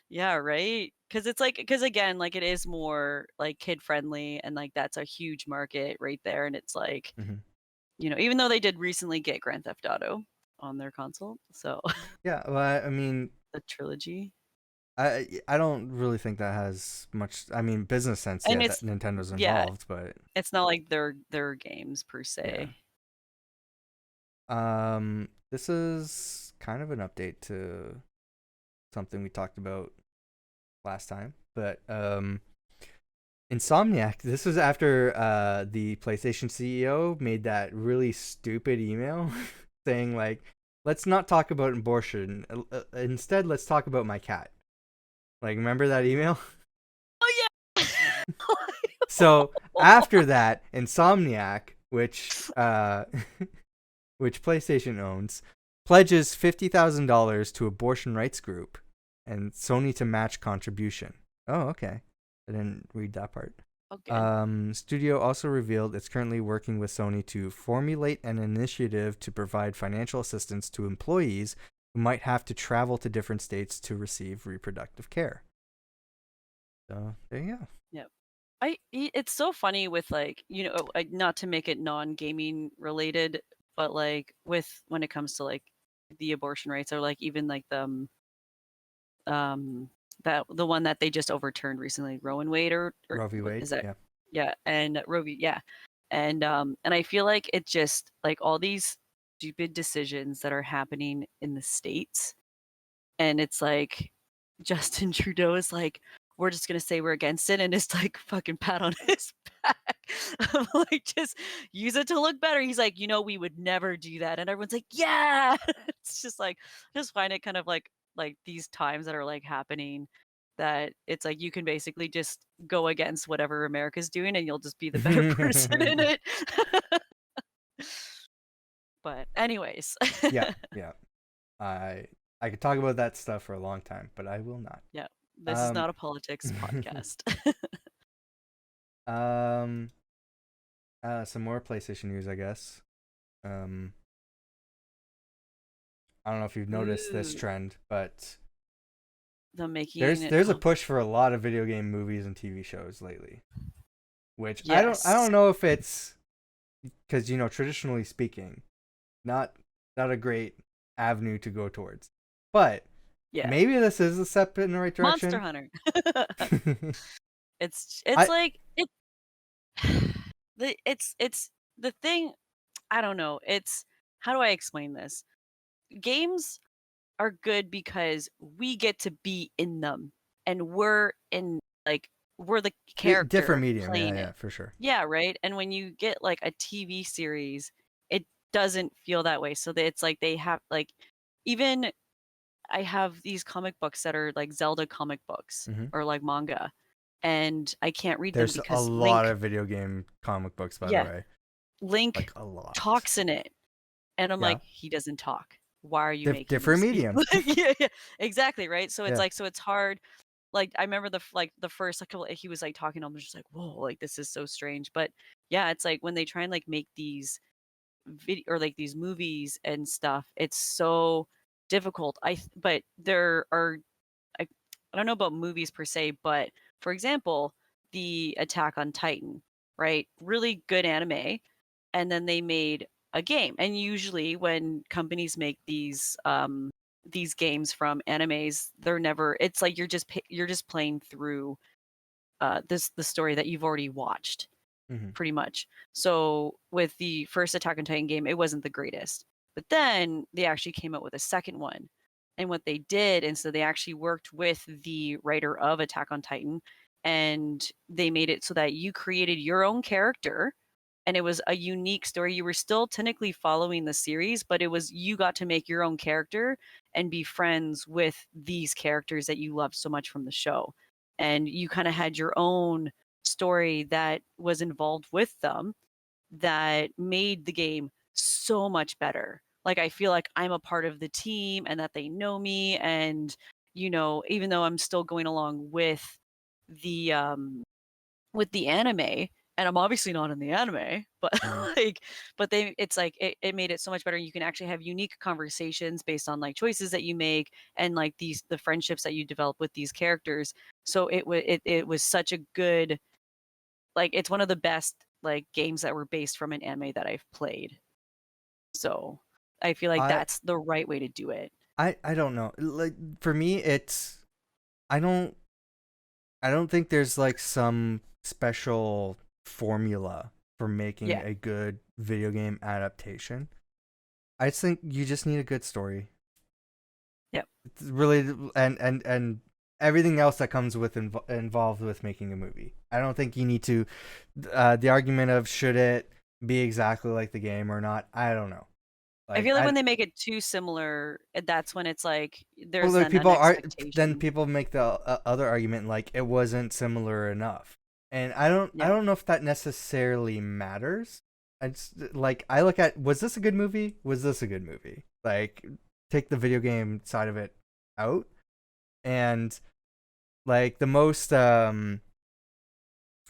Yeah, right. Because again, like it is more like kid friendly, and like that's a huge market right there. And it's like, even though they did recently get Grand Theft Auto on their console, so Yeah, well, I mean, the trilogy. I don't really think that has much. I mean, business sense. And Yeah, that it's Nintendo's yeah, involved, but it's not like their games per se. yeah. This is kind of an update to something we talked about last time, but Insomniac. This was after the PlayStation CEO made that really stupid email saying like, let's not talk about abortion. Instead, let's talk about my cat. Like, remember that email? Oh yeah. So after that, Insomniac, which which PlayStation owns, pledges $50,000 to abortion rights group, and Sony to match contribution. Oh, okay. I didn't read that part. Okay. Studio also revealed it's currently working with Sony to formulate an initiative to provide financial assistance to employees who might have to travel to different states to receive reproductive care. So there you go. Yeah. It's so funny with like, not to make it non-gaming related, but like when it comes to like the abortion rights, or like even like that the one that they just overturned recently, Roe and Wade, or Roe v. what Wade. is that? Yeah. Yeah, and Roe v. Yeah, and I feel like it just like all these stupid decisions that are happening in the States, and it's like Justin Trudeau is like, we're just gonna say we're against it, and it's like fucking pat on his back. I'm like, just use it to look better. He's like, we would never do that, and everyone's like, yeah. It's just like, I just find it kind of like these times that are like happening, that it's like you can basically just go against whatever America's doing, and you'll just be the better person in it. But anyways, Yeah. I could talk about that stuff for a long time, but I will not. yeah, this is not a politics podcast. Some more PlayStation news, I guess. I don't know if you've noticed this Ooh, trend, but the making there's a push for a lot of video game movies and TV shows lately. Which I yes, don't know if it's because traditionally speaking, not a great avenue to go towards. But yeah, maybe this is a step in the right Monster direction. Hunter. It's I like it it's the thing. I don't know. It's, how do I explain this? Games are good because we get to be in them, and we're the different character medium, playing yeah, it. for sure. Yeah, right? And when you get like a TV series, it doesn't feel that way. So it's like they have like, even I have these comic books that are like Zelda comic books Hmm. or like manga, and I can't read them There's a because lot of video game comic books, by the yeah, way, Link like a lot. talks in it. And I'm Yeah, like, he doesn't talk. Why are you making him different speak? medium. Yeah, yeah, exactly, right? So it's Yeah. like, so it's hard. Like I remember the first like couple, he was like talking, I'm just like, whoa, like this is so strange. But yeah, it's like when they try and like make these video or like these movies and stuff, it's so difficult. But there are, I, I don't know about movies per se, but for example, the Attack on Titan, right? Really good anime, and then they made a game. And usually when companies make these games from animes, they're never, it's like you're just playing through the story that you've already watched, Hmm. pretty much. So with the first Attack on Titan game, it wasn't the greatest. But then they actually came out with a second one. And what they did, and so they actually worked with the writer of Attack on Titan, and they made it so that you created your own character, and it was a unique story. You were still technically following the series, but it was, you got to make your own character and be friends with these characters that you loved so much from the show. And you kind of had your own story that was involved with them, that made the game so much better. Like I feel like I'm a part of the team, and that they know me, and even though I'm still going along the with the anime, and I'm obviously not in the anime, but Hmm. like, but it's like it made it so much better. You can actually have unique conversations based on like choices that you make, and like the friendships that you develop with these characters. So it was such a good, like, it's one of the best like games that were based from an anime that I've played. So I feel like I that's the right way to do it. I don't know. Like for me, it's I don't think there's like some special formula for making Yeah. a good video game adaptation. I just think you just need a good story. Yep. It's really and everything else that comes with involved with making a movie. I don't think you need to the argument of should it be exactly like the game or not. I don't know. I Like feel like when they make it too similar, that's when it's like well, there's like an expectation. people make the other argument like it wasn't similar enough, and I Yeah. don't know if that necessarily matters. I look at, was this a good movie? Was this a good movie? Like, take the video game side of it out, and like the most I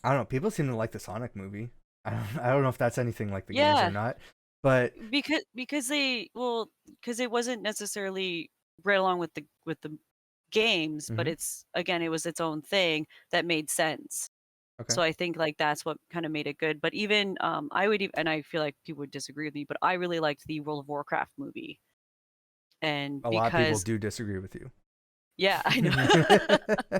don't know, people seem to like the Sonic movie. I don't know if that's anything like the games or Yeah, not, but because it wasn't necessarily right along with the games, but mhm, it's again it was its own thing that made sense. okay. So I think like that's what kind of made it good. But even I would and I feel like people would disagree with me, but I really liked the World of Warcraft movie, and A lot of people because do disagree with you. yeah, I know.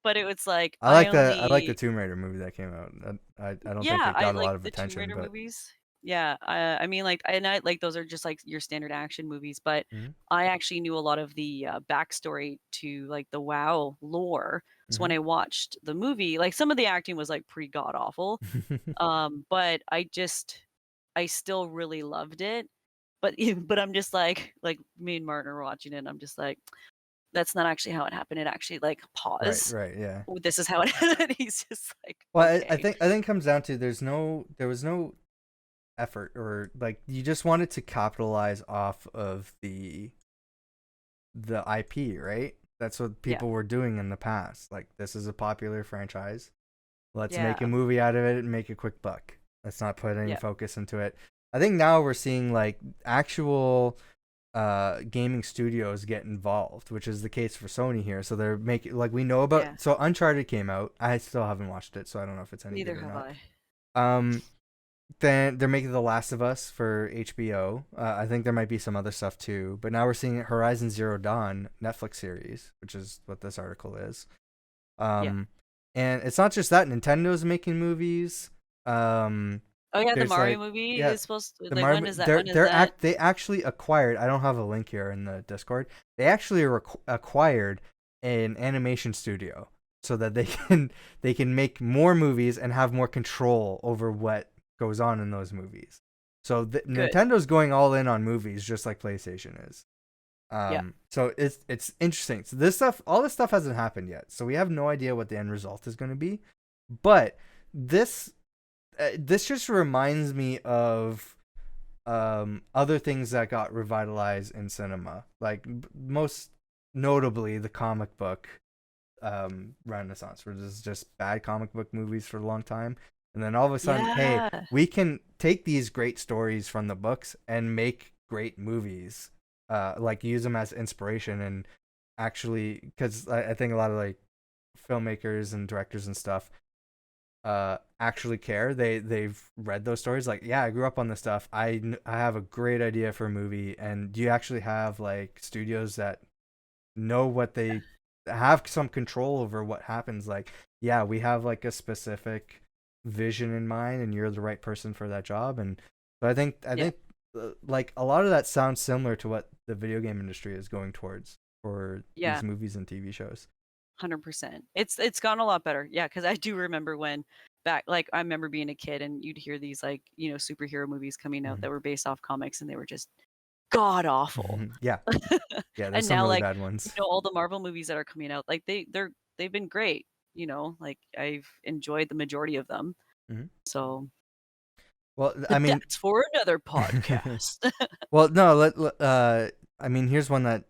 But it was like I like the Tomb Raider movie that came out. I don't think yeah, it I got a like lot of the Tomb attention, Raider but movies. Yeah, I mean, like, and I like those are just like your standard action movies, but mhm, I actually knew a lot of the backstory to like the WoW lore. So when mhm. I watched the movie, like some of the acting was like pretty god awful, but I still really loved it. But but I'm just like me and Martin are watching it, and I'm just like, that's not actually how it happened. It actually like Right, pause. right, yeah. This is how it. And he's just like, Well, okay, I think it comes down to there was no effort, or like you just wanted to capitalize off of the IP, right? That's what yeah, people were doing in the past. Like, this is a popular franchise. Let's make a yeah, movie out of it and make a quick buck. Let's not put any yeah, focus into it. I think now we're seeing like actual gaming studios get involved, which is the case for Sony here. So they're making, like, we know yeah. about, so Uncharted came out. I still haven't watched it, so I don't know if it's any Neither good or have not. I. Um then they're making The Last of Us for HBO. I think there might be some other stuff too, but now we're seeing Horizon Zero Dawn Netflix series, which is what this article is. Yeah. Um, and it's not just that. Nintendo's making movies. Um, Oh yeah, the there's Mario like, movie yeah, is supposed to the like when Marvel. is that? When is that? They actually acquired. I don't have a link here in the Discord. They actually acquired an animation studio so that they can make more movies and have more control over what goes on in those movies. So Good. Nintendo's going all in on movies, just like PlayStation is. Yeah. So it's interesting. So all this stuff hasn't happened yet, so we have no idea what the end result is going to be. But this this just reminds me of other things that got revitalized in cinema, like most notably the comic book renaissance, where there's just bad comic book movies for a long time, and then all of a sudden, hey, Yeah. we can take these great stories from the books and make great movies, like use them as inspiration, and actually, because I think a lot of like filmmakers and directors and stuff actually care. They've read those stories, like, yeah, I grew up on this stuff. I have a great idea for a movie, and you actually have like studios that know what they have some control over what happens. Like, yeah, we have like a specific vision in mind, and you're the right person for that job. And so I Yeah. think like a lot of that sounds similar to what the video game industry is going towards for Yeah. these movies and TV shows. 100%. It's gone a lot better. Yeah, because I do remember when back like I remember being a kid and you'd hear these like, superhero movies coming out that were based off comics and they were just god awful. Mhm. Yeah, yeah, there's And some now really like, bad ones. all the Marvel movies that are coming out, like they've been great, like I've enjoyed the majority of them. Mhm. So, Well, I but mean, that's for another podcast. well, no, I mean, here's one that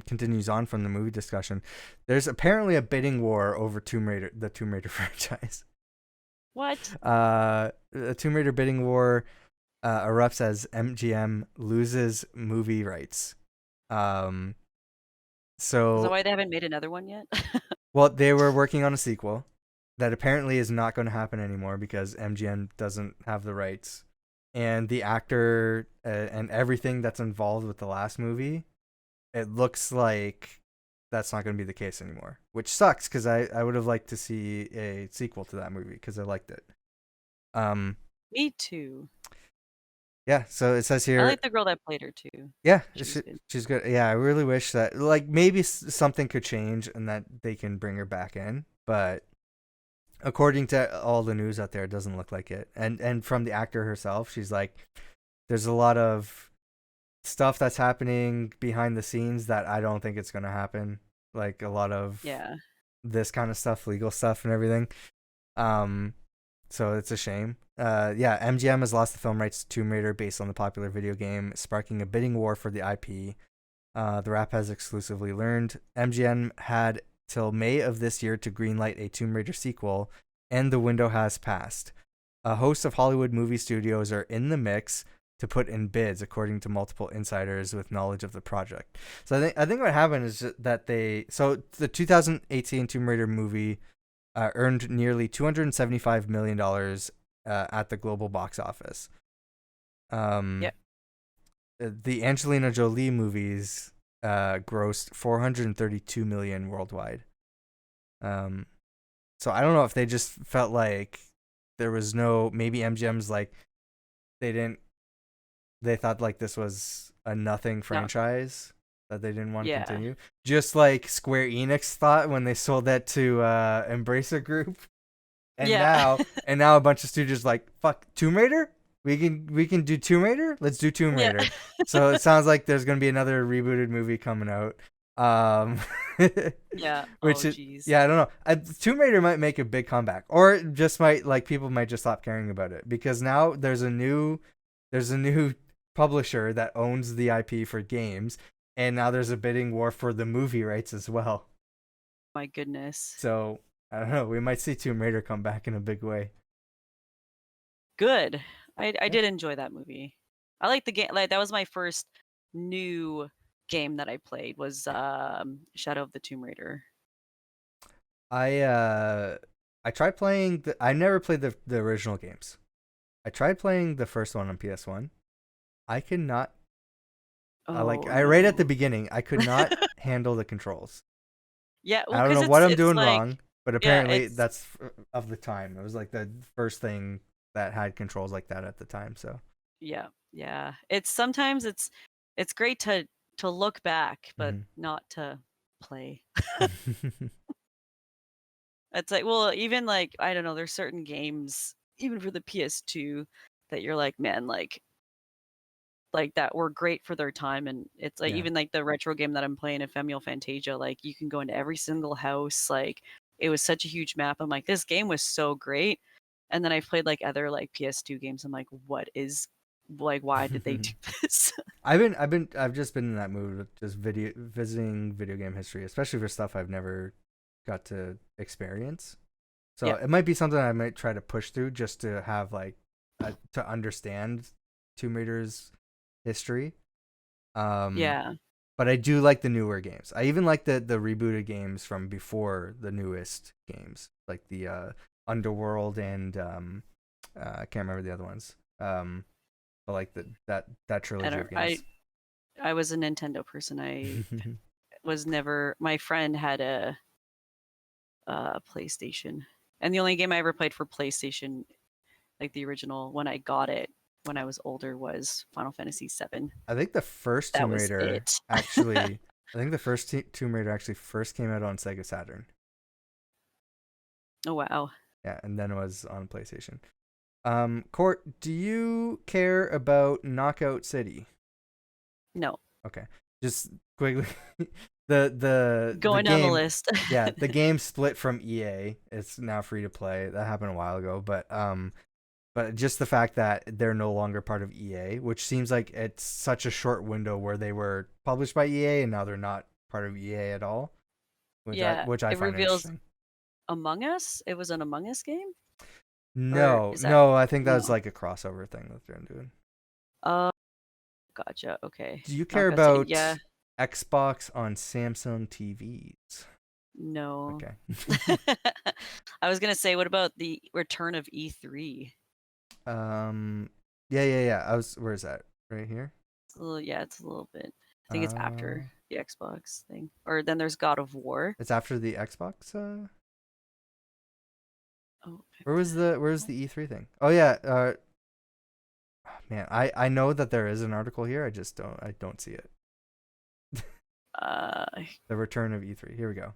continues on from the movie discussion. There's apparently a bidding war over the Tomb Raider franchise. What? The Tomb Raider bidding war erupts as MGM loses movie rights. Um, Is that so, why they haven't made another one yet? well, they were working on a sequel that apparently is not going to happen anymore because MGM doesn't have the rights, and the actor and everything that's involved with the last movie, it looks like that's not going to be the case anymore, which sucks because I would have liked to see a sequel to that movie because I liked it. Um, Me too. yeah, so it says I here, like the girl that played her too. yeah, She was good. she's good. Yeah, I really wish that like maybe something could change and that they can bring her back in, but according to all the news out there, it doesn't look like it. And from the actor herself, she's like, there's a lot of stuff that's happening behind the scenes that I don't think it's gonna happen. Like a lot of this kind of stuff, legal stuff and everything. So it's a shame. Yeah, MGM has lost the film rights to Tomb Raider based on the popular video game, sparking a bidding war for the IP. The Wrap has exclusively learned MGM had till May of this year to greenlight a Tomb Raider sequel, and the window has passed. A host of Hollywood movie studios are in the mix to put in bids, according to multiple insiders with knowledge of the project. So I think what happened is that the 2018 Tomb Raider movie earned nearly $275 million at the global box office. The Angelina Jolie movies grossed $432 million worldwide. So I don't know if they just felt like there was maybe MGM's like they thought like this was a nothing franchise that they didn't want to continue. Just like Square Enix thought when they sold that to Embracer Group. And now a bunch of studios like, fuck, Tomb Raider? We can do Tomb Raider? Let's do Tomb Raider. So it sounds like there's gonna be another rebooted movie coming out. Which is, I don't know. Tomb Raider might make a big comeback, or it just might, like, people might just stop caring about it, because now there's a new publisher that owns the IP for games, and now there's a bidding war for the movie rights as well. My goodness. So I don't know. We might see Tomb Raider come back in a big way. Good. I did enjoy that movie. I like the game. Like, that was my first new game that I played, was Shadow of the Tomb Raider. I tried playing I never played the original games. I tried playing the first one on PS1. I could not right at the beginning, I could not handle the controls. Yeah, well, I don't know what I'm doing wrong, but apparently that's of the time. It was like the first thing that had controls like that at the time. So yeah. It's sometimes it's great to look back, but not to play. It's like, well, even like, I don't know, there's certain games, even for the PS2, that you're like, man, like that were great for their time. And it's like, even like the retro game that I'm playing, Ephemeral Fantasia, like you can go into every single house. Like, it was such a huge map. I'm like, this game was so great. And then I played like other like PS2 games. I'm like, why did they do this? I've just been in that mood with just visiting video game history, especially for stuff I've never got to experience. So it might be something I might try to push through just to have like to understand Tomb Raider's history. But I do like the newer games. I even like the rebooted games from before the newest games, like the Underworld and I can't remember the other ones. But like that trilogy of games. I was a Nintendo person. I was never. My friend had a PlayStation, and the only game I ever played for PlayStation, like the original when I got it when I was older, was Final Fantasy VII. I think the first Tomb Raider actually. I think the first Tomb Raider actually first came out on Sega Saturn. Oh wow! Yeah, and then it was on PlayStation. Court, do you care about Knockout City? No. Okay, just quickly. the going down the list. Yeah, the game split from EA. It's now free to play. That happened a while ago, but just the fact that they're no longer part of EA, which seems like it's such a short window where they were published by EA and now they're not part of EA at all. Which I find interesting. Among Us? It was an Among Us game? No, I think that was like a crossover thing that they're doing. Gotcha. Okay. Do you care about Xbox on Samsung TVs? No. Okay. I was gonna say, what about the return of E3? Yeah. Where is that? Right here? It's a little bit. I think it's after the Xbox thing. Or then there's God of War. It's after the Xbox? Oh. Where's the E3 thing? Oh yeah. Man, I know that there is an article here. I don't see it. The return of E3. Here we go.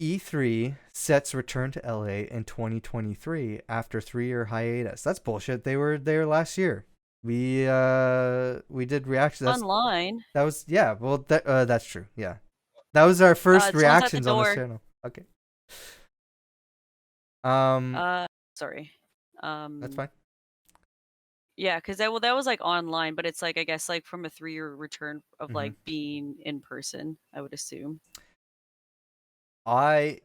E3 sets return to LA in 2023 after 3-year hiatus. That's bullshit. They were there last year. We did reactions. Online. That was well that's true. Yeah. That was our first Someone's at the reactions on this door. channel. Okay. Sorry. That's fine. Yeah, because that was like online, but it's like I guess like from a 3-year return of like being in person, I would assume. I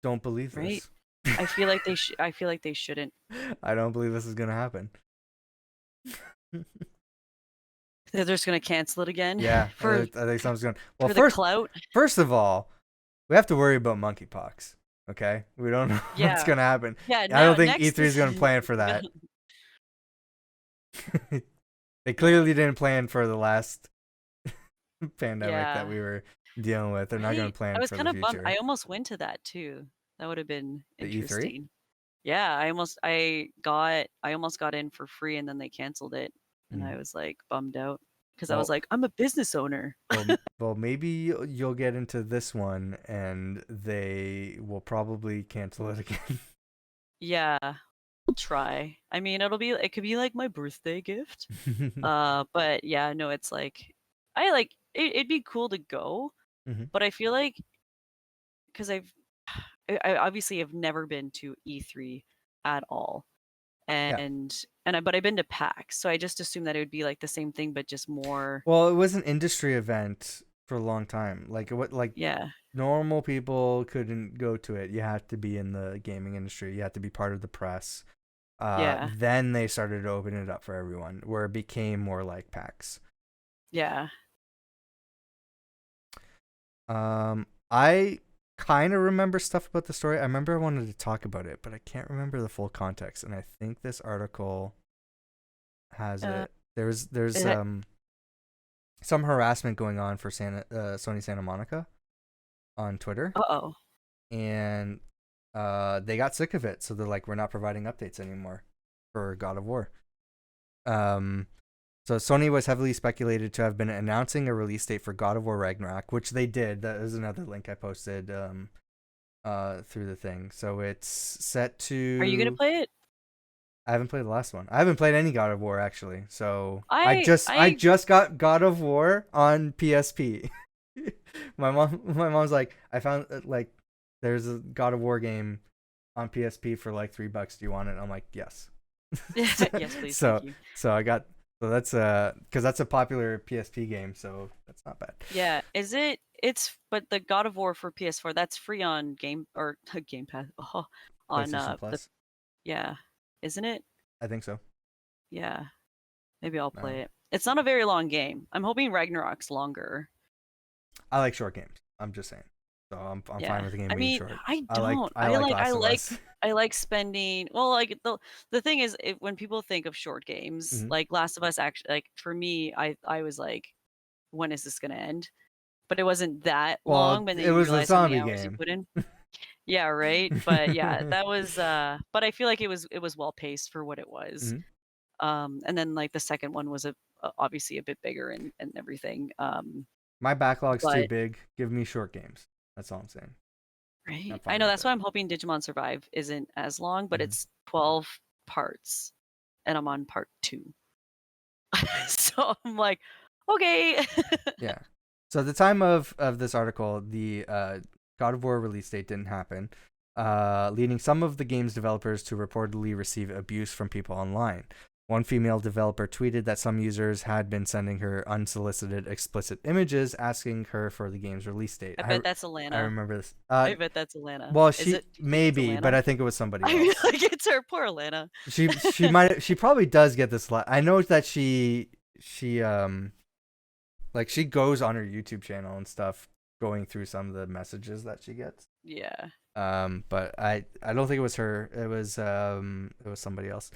don't believe this. Right? I feel like I feel like they shouldn't. I don't believe this is gonna happen. They're just gonna cancel it again. Yeah, I think someone's gonna. Well, for the clout. First of all, we have to worry about monkeypox. Okay, we don't know what's gonna happen. Yeah, I don't think E3 is gonna plan for that. They clearly didn't plan for the last pandemic that we were dealing with. They're not gonna plan for the future. I was kind of bummed. I almost went to that too. That would have been interesting. E3? Yeah, I almost got in for free and then they canceled it, and I was like bummed out because I was like, I'm a business owner. Well, maybe you'll get into this one and they will probably cancel it again. Yeah, I'll try. I mean, it could be like my birthday gift. But yeah, no, it's like it'd be cool to go, but I feel like because I obviously have never been to E3 at all, but I've been to PAX, so I just assumed that it would be like the same thing, but just more. Well, it was an industry event for a long time. Yeah. Normal people couldn't go to it. You had to be in the gaming industry. You had to be part of the press. Then they started to open it up for everyone, where it became more like PAX. Yeah. I kind of remember stuff about the story. I remember I wanted to talk about it, but I can't remember the full context. And I think this article has it. There's some harassment going on for Sony Santa Monica on Twitter. And they got sick of it, so they're like, we're not providing updates anymore for God of War. So Sony was heavily speculated to have been announcing a release date for God of War Ragnarok, which they did. That is another link I posted through the thing. So it's set to... Are you going to play it? I haven't played the last one. I haven't played any God of War, actually. So I just got God of War on PSP. My mom's like, I found like there's a God of War game on PSP for like $3. Do you want it? I'm like, yes. Yes, please. So thank you. So that's because that's a popular PSP game, so that's not bad. Yeah, but the God of War for PS4 that's free on Game Pass on Plus. Yeah, isn't it? I think so. Yeah, maybe I'll play it. It's not a very long game. I'm hoping Ragnarok's longer. I like short games. I'm just saying. So I'm fine with the game being short. I don't. I like spending. Well, like the thing is, when people think of short games, like Last of Us, actually, like for me, I was like, when is this gonna end? But it wasn't that long. But then it was a zombie game. You put in. Yeah, right. But yeah, that was. But I feel like it was well paced for what it was. And then like the second one was obviously a bit bigger and everything. My backlog's too big. Give me short games. That's all I'm saying. Right. I know, that's why I'm hoping Digimon Survive isn't as long, but it's 12 parts, and I'm on part 2. So I'm like, okay. Yeah. So at the time of this article, the God of War release date didn't happen, leading some of the game's developers to reportedly receive abuse from people online. One female developer tweeted that some users had been sending her unsolicited explicit images asking her for the game's release date. I bet that's Alana. I remember this. I bet that's Alana. Well, maybe, but I think it was somebody else. I feel like it's her, poor Alana. She probably does get this. I know that she like she goes on her YouTube channel and stuff, going through some of the messages that she gets. Yeah. But I don't think it was her. It was somebody else.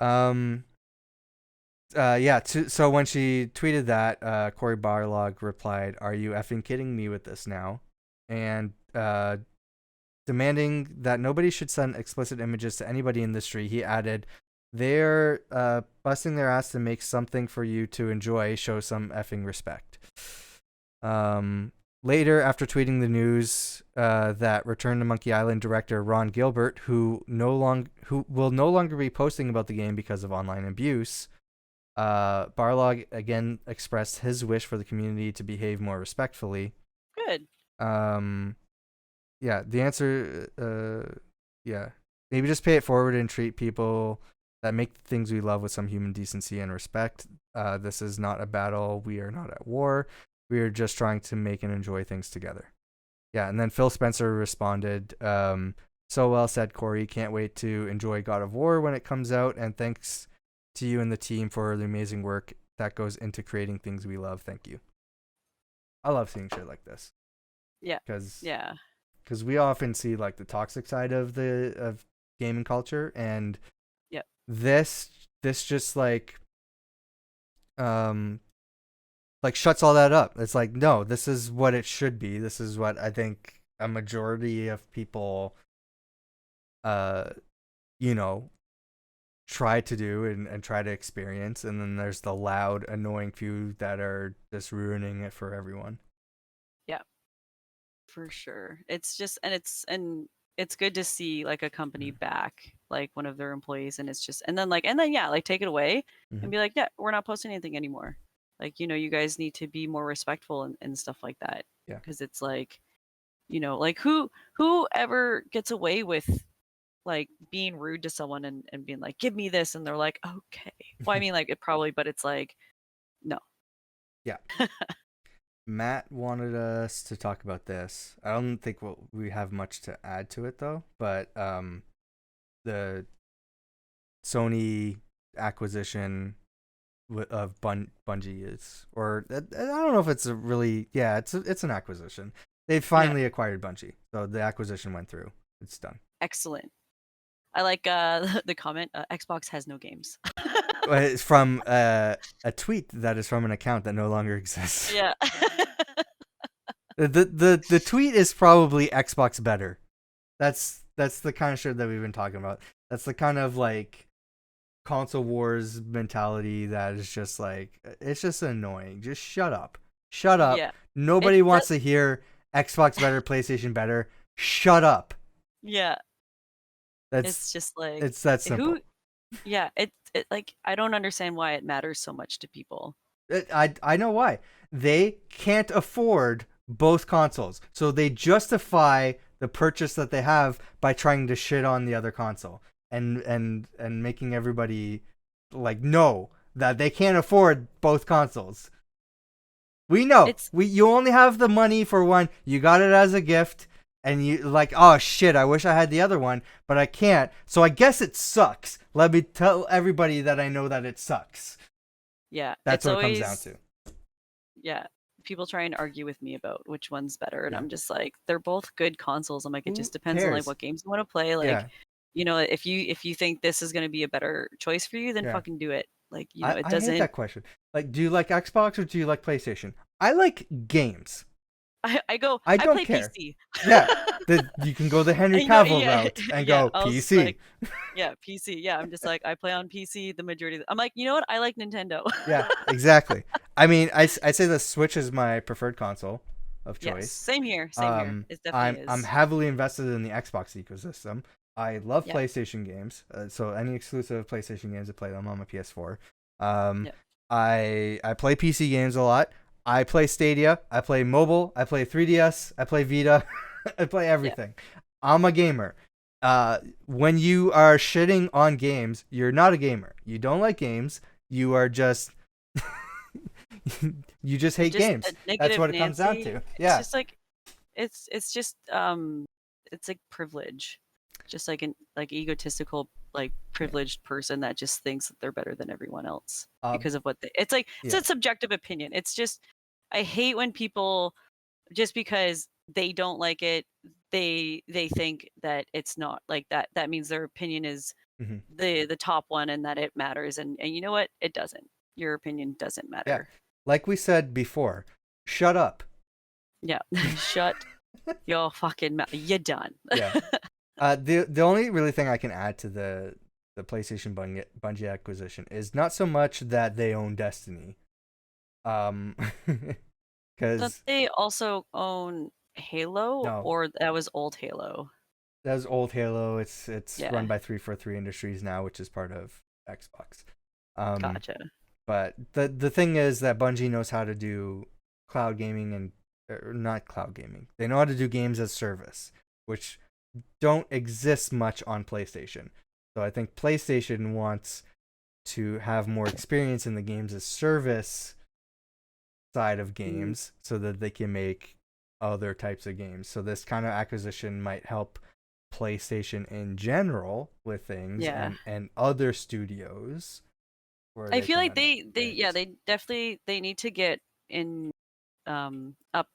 So when she tweeted that, Cory Barlog replied, "Are you effing kidding me with this now?" And demanding that nobody should send explicit images to anybody in the industry, he added, "They're busting their ass to make something for you to enjoy. Show some effing respect." Later, after tweeting the news that Return to Monkey Island director Ron Gilbert, who will no longer be posting about the game because of online abuse, Barlog again expressed his wish for the community to behave more respectfully. Good. Yeah, the answer, yeah. Maybe just pay it forward and treat people that make the things we love with some human decency and respect. This is not a battle. We are not at war. We are just trying to make and enjoy things together. Yeah, and then Phil Spencer responded, so well said, Corey. Can't wait to enjoy God of War when it comes out, and thanks to you and the team for the amazing work that goes into creating things we love. Thank you. I love seeing shit like this. Yeah. Because we often see like the toxic side of gaming culture, and this just like shuts all that up. It's like, no, this is what it should be. This is what I think a majority of people try to do and try to experience, and then there's the loud, annoying few that are just ruining it for everyone. Yeah, for sure. It's just, and it's good to see like a company back like one of their employees, and it's just, and then take it away and be like, yeah, we're not posting anything anymore. Like, you guys need to be more respectful and stuff like that. Yeah. Because it's like, like who ever gets away with like being rude to someone and being like, give me this, and they're like, okay. Well, I mean, like, it probably, but it's like, no. Yeah. Matt wanted us to talk about this. I don't think we have much to add to it though, but the Sony acquisition of Bungie is, or I don't know if it's a really, yeah, it's an acquisition. They've finally acquired Bungie, so the acquisition went through. It's done. Excellent. I like the comment, Xbox has no games. It's from a tweet that is from an account that no longer exists. Yeah. The tweet is probably Xbox better. That's the kind of shit that we've been talking about. That's the kind of like console wars mentality that is just like, it's just annoying. Just shut up. Yeah. Nobody wants to hear Xbox better, PlayStation better. Shut up. Yeah. It's just like, it's that simple. It like, I don't understand why it matters so much to people. I know why. They can't afford both consoles, so they justify the purchase that they have by trying to shit on the other console and making everybody like know that they can't afford both consoles. We know you only have the money for one. You got it as a gift. And you like, oh shit, I wish I had the other one, but I can't. So I guess it sucks. Let me tell everybody that I know that it sucks. Yeah. That's what it comes down to. Yeah. People try and argue with me about which one's better. And I'm just like, they're both good consoles. I'm like, it just depends on like what games you want to play. Like, if you think this is going to be a better choice for you, then fucking do it. Like, it doesn't. I hate that question. Like, do you like Xbox or do you like PlayStation? I like games. I don't play care. PC. Yeah, you can go the Henry Cavill route and go PC. Like, PC. Yeah, I'm just like, I play on PC the majority of I'm like, you know what? I like Nintendo. Yeah, exactly. I mean, I say the Switch is my preferred console of choice. Yes, same here. It definitely I'm heavily invested in the Xbox ecosystem. I love PlayStation games, so any exclusive PlayStation games, I play them on my PS4. I play PC games a lot. I play Stadia, I play mobile, I play 3DS, I play Vita, I play everything. I'm a gamer. When you are shitting on games, you're not a gamer. You don't like games. You are just you just hate games. That's what it comes down to. Yeah. It's just like it's just it's like privilege. Just like an egotistical, like privileged person that just thinks that they're better than everyone else because of what it's like. It's a subjective opinion. It's just, I hate when people, just because they don't like it, they think that it's not like that. That means their opinion is the top one and that it matters. And you know what? It doesn't. Your opinion doesn't matter. Yeah. Like we said before, shut up. Yeah. Shut your fucking mouth. You're done. Yeah. The only really thing I can add to the PlayStation Bungie acquisition is not so much that they own Destiny, because Don't because they also own Halo, no, or that was old Halo? that was old Halo. It's run Yeah, by 343 Industries now, which is part of Xbox. Um, gotcha. but the thing is that Bungie knows how to do cloud gaming and not cloud gaming. They know how to do games as service, which don't exist much on PlayStation. So I think PlayStation wants to have more experience in the games as service side of Mm, games so that they can make other types of games. So this kind of acquisition might help PlayStation in general with things yeah. and other studios where I they feel can like adapt yeah, things. they definitely they need to get in up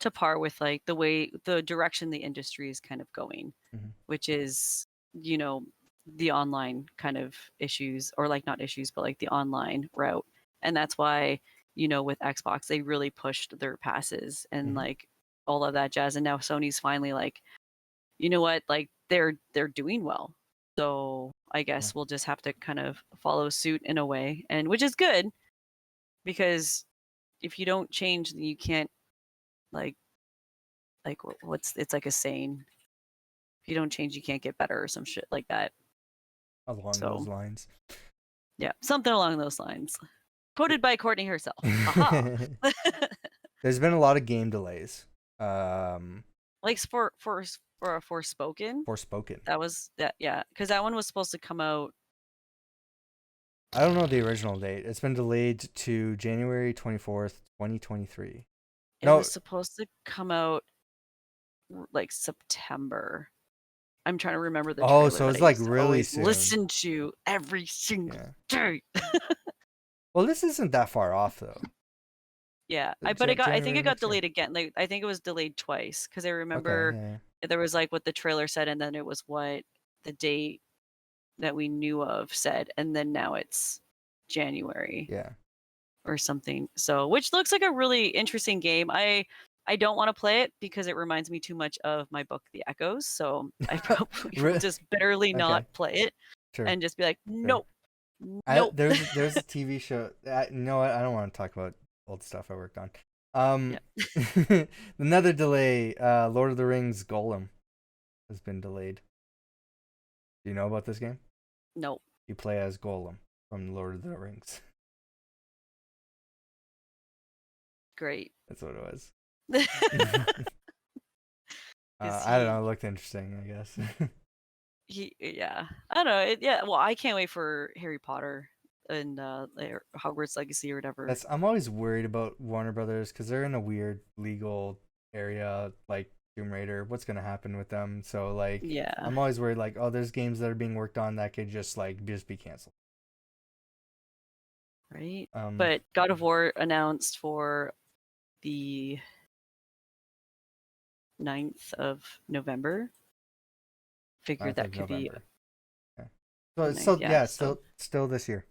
to par with like the direction the industry is kind of going, Mhm. which is, you know, the online kind of issues, or like not issues, but like the online route. And that's why, with Xbox, they really pushed their passes and Mhm. like all of that jazz. And now Sony's finally like, you know what, like they're doing well. So I Yeah. guess we'll just have to kind of follow suit in a way, and which is good because if you don't change, then you can't like what's it's like a saying. If you don't change, you can't get better or some shit like that. Along those So lines. yeah, something along those lines. Quoted by Courtney herself. Aha. There's been a lot of game delays. Um, Like for a Forspoken. Forspoken. That was that, yeah, because that one was supposed to come out. I don't know the original date. It's been delayed to January 24th, 2023. It No. was supposed to come out like September. I'm trying to remember the Oh, trailer so that I it's like used to really always soon. listen to every single Yeah. day. Well, this isn't that far off though. Yeah, I think January it got next year. delayed again. Like I think it was delayed twice because I Okay. remember Yeah. there was like what the trailer said, and then it was what the date that we knew of said, and then now it's January Yeah. or something. So, which looks like a really interesting game. I don't want to play it because it reminds me too much of my book, The Echoes. So I probably will Re- just bitterly not okay. play it Sure. and just be like, Sure. nope, nope. There's a TV show. You know what? I don't want to talk about old stuff I worked on. Yeah, Another delay. Lord of the Rings Gollum has been delayed. Do you know about this game? nope. You play as Gollum from Lord of the Rings. Great. That's what it was. Is I don't he? know. It looked interesting, I guess. Yeah, I don't know. Yeah, well, I can't wait for Harry Potter and Hogwarts Legacy or whatever. I'm always worried about Warner Brothers because they're in a weird legal area like Tomb Raider. What's gonna happen with them? So like, Yeah, I'm always worried like, oh, there's games that are being worked on that could just be canceled. right. Um, But God of War announced for the 9th of November. Figured 9th that of could be November. Okay. So the it's 9th. still Yeah. yeah, So still this year.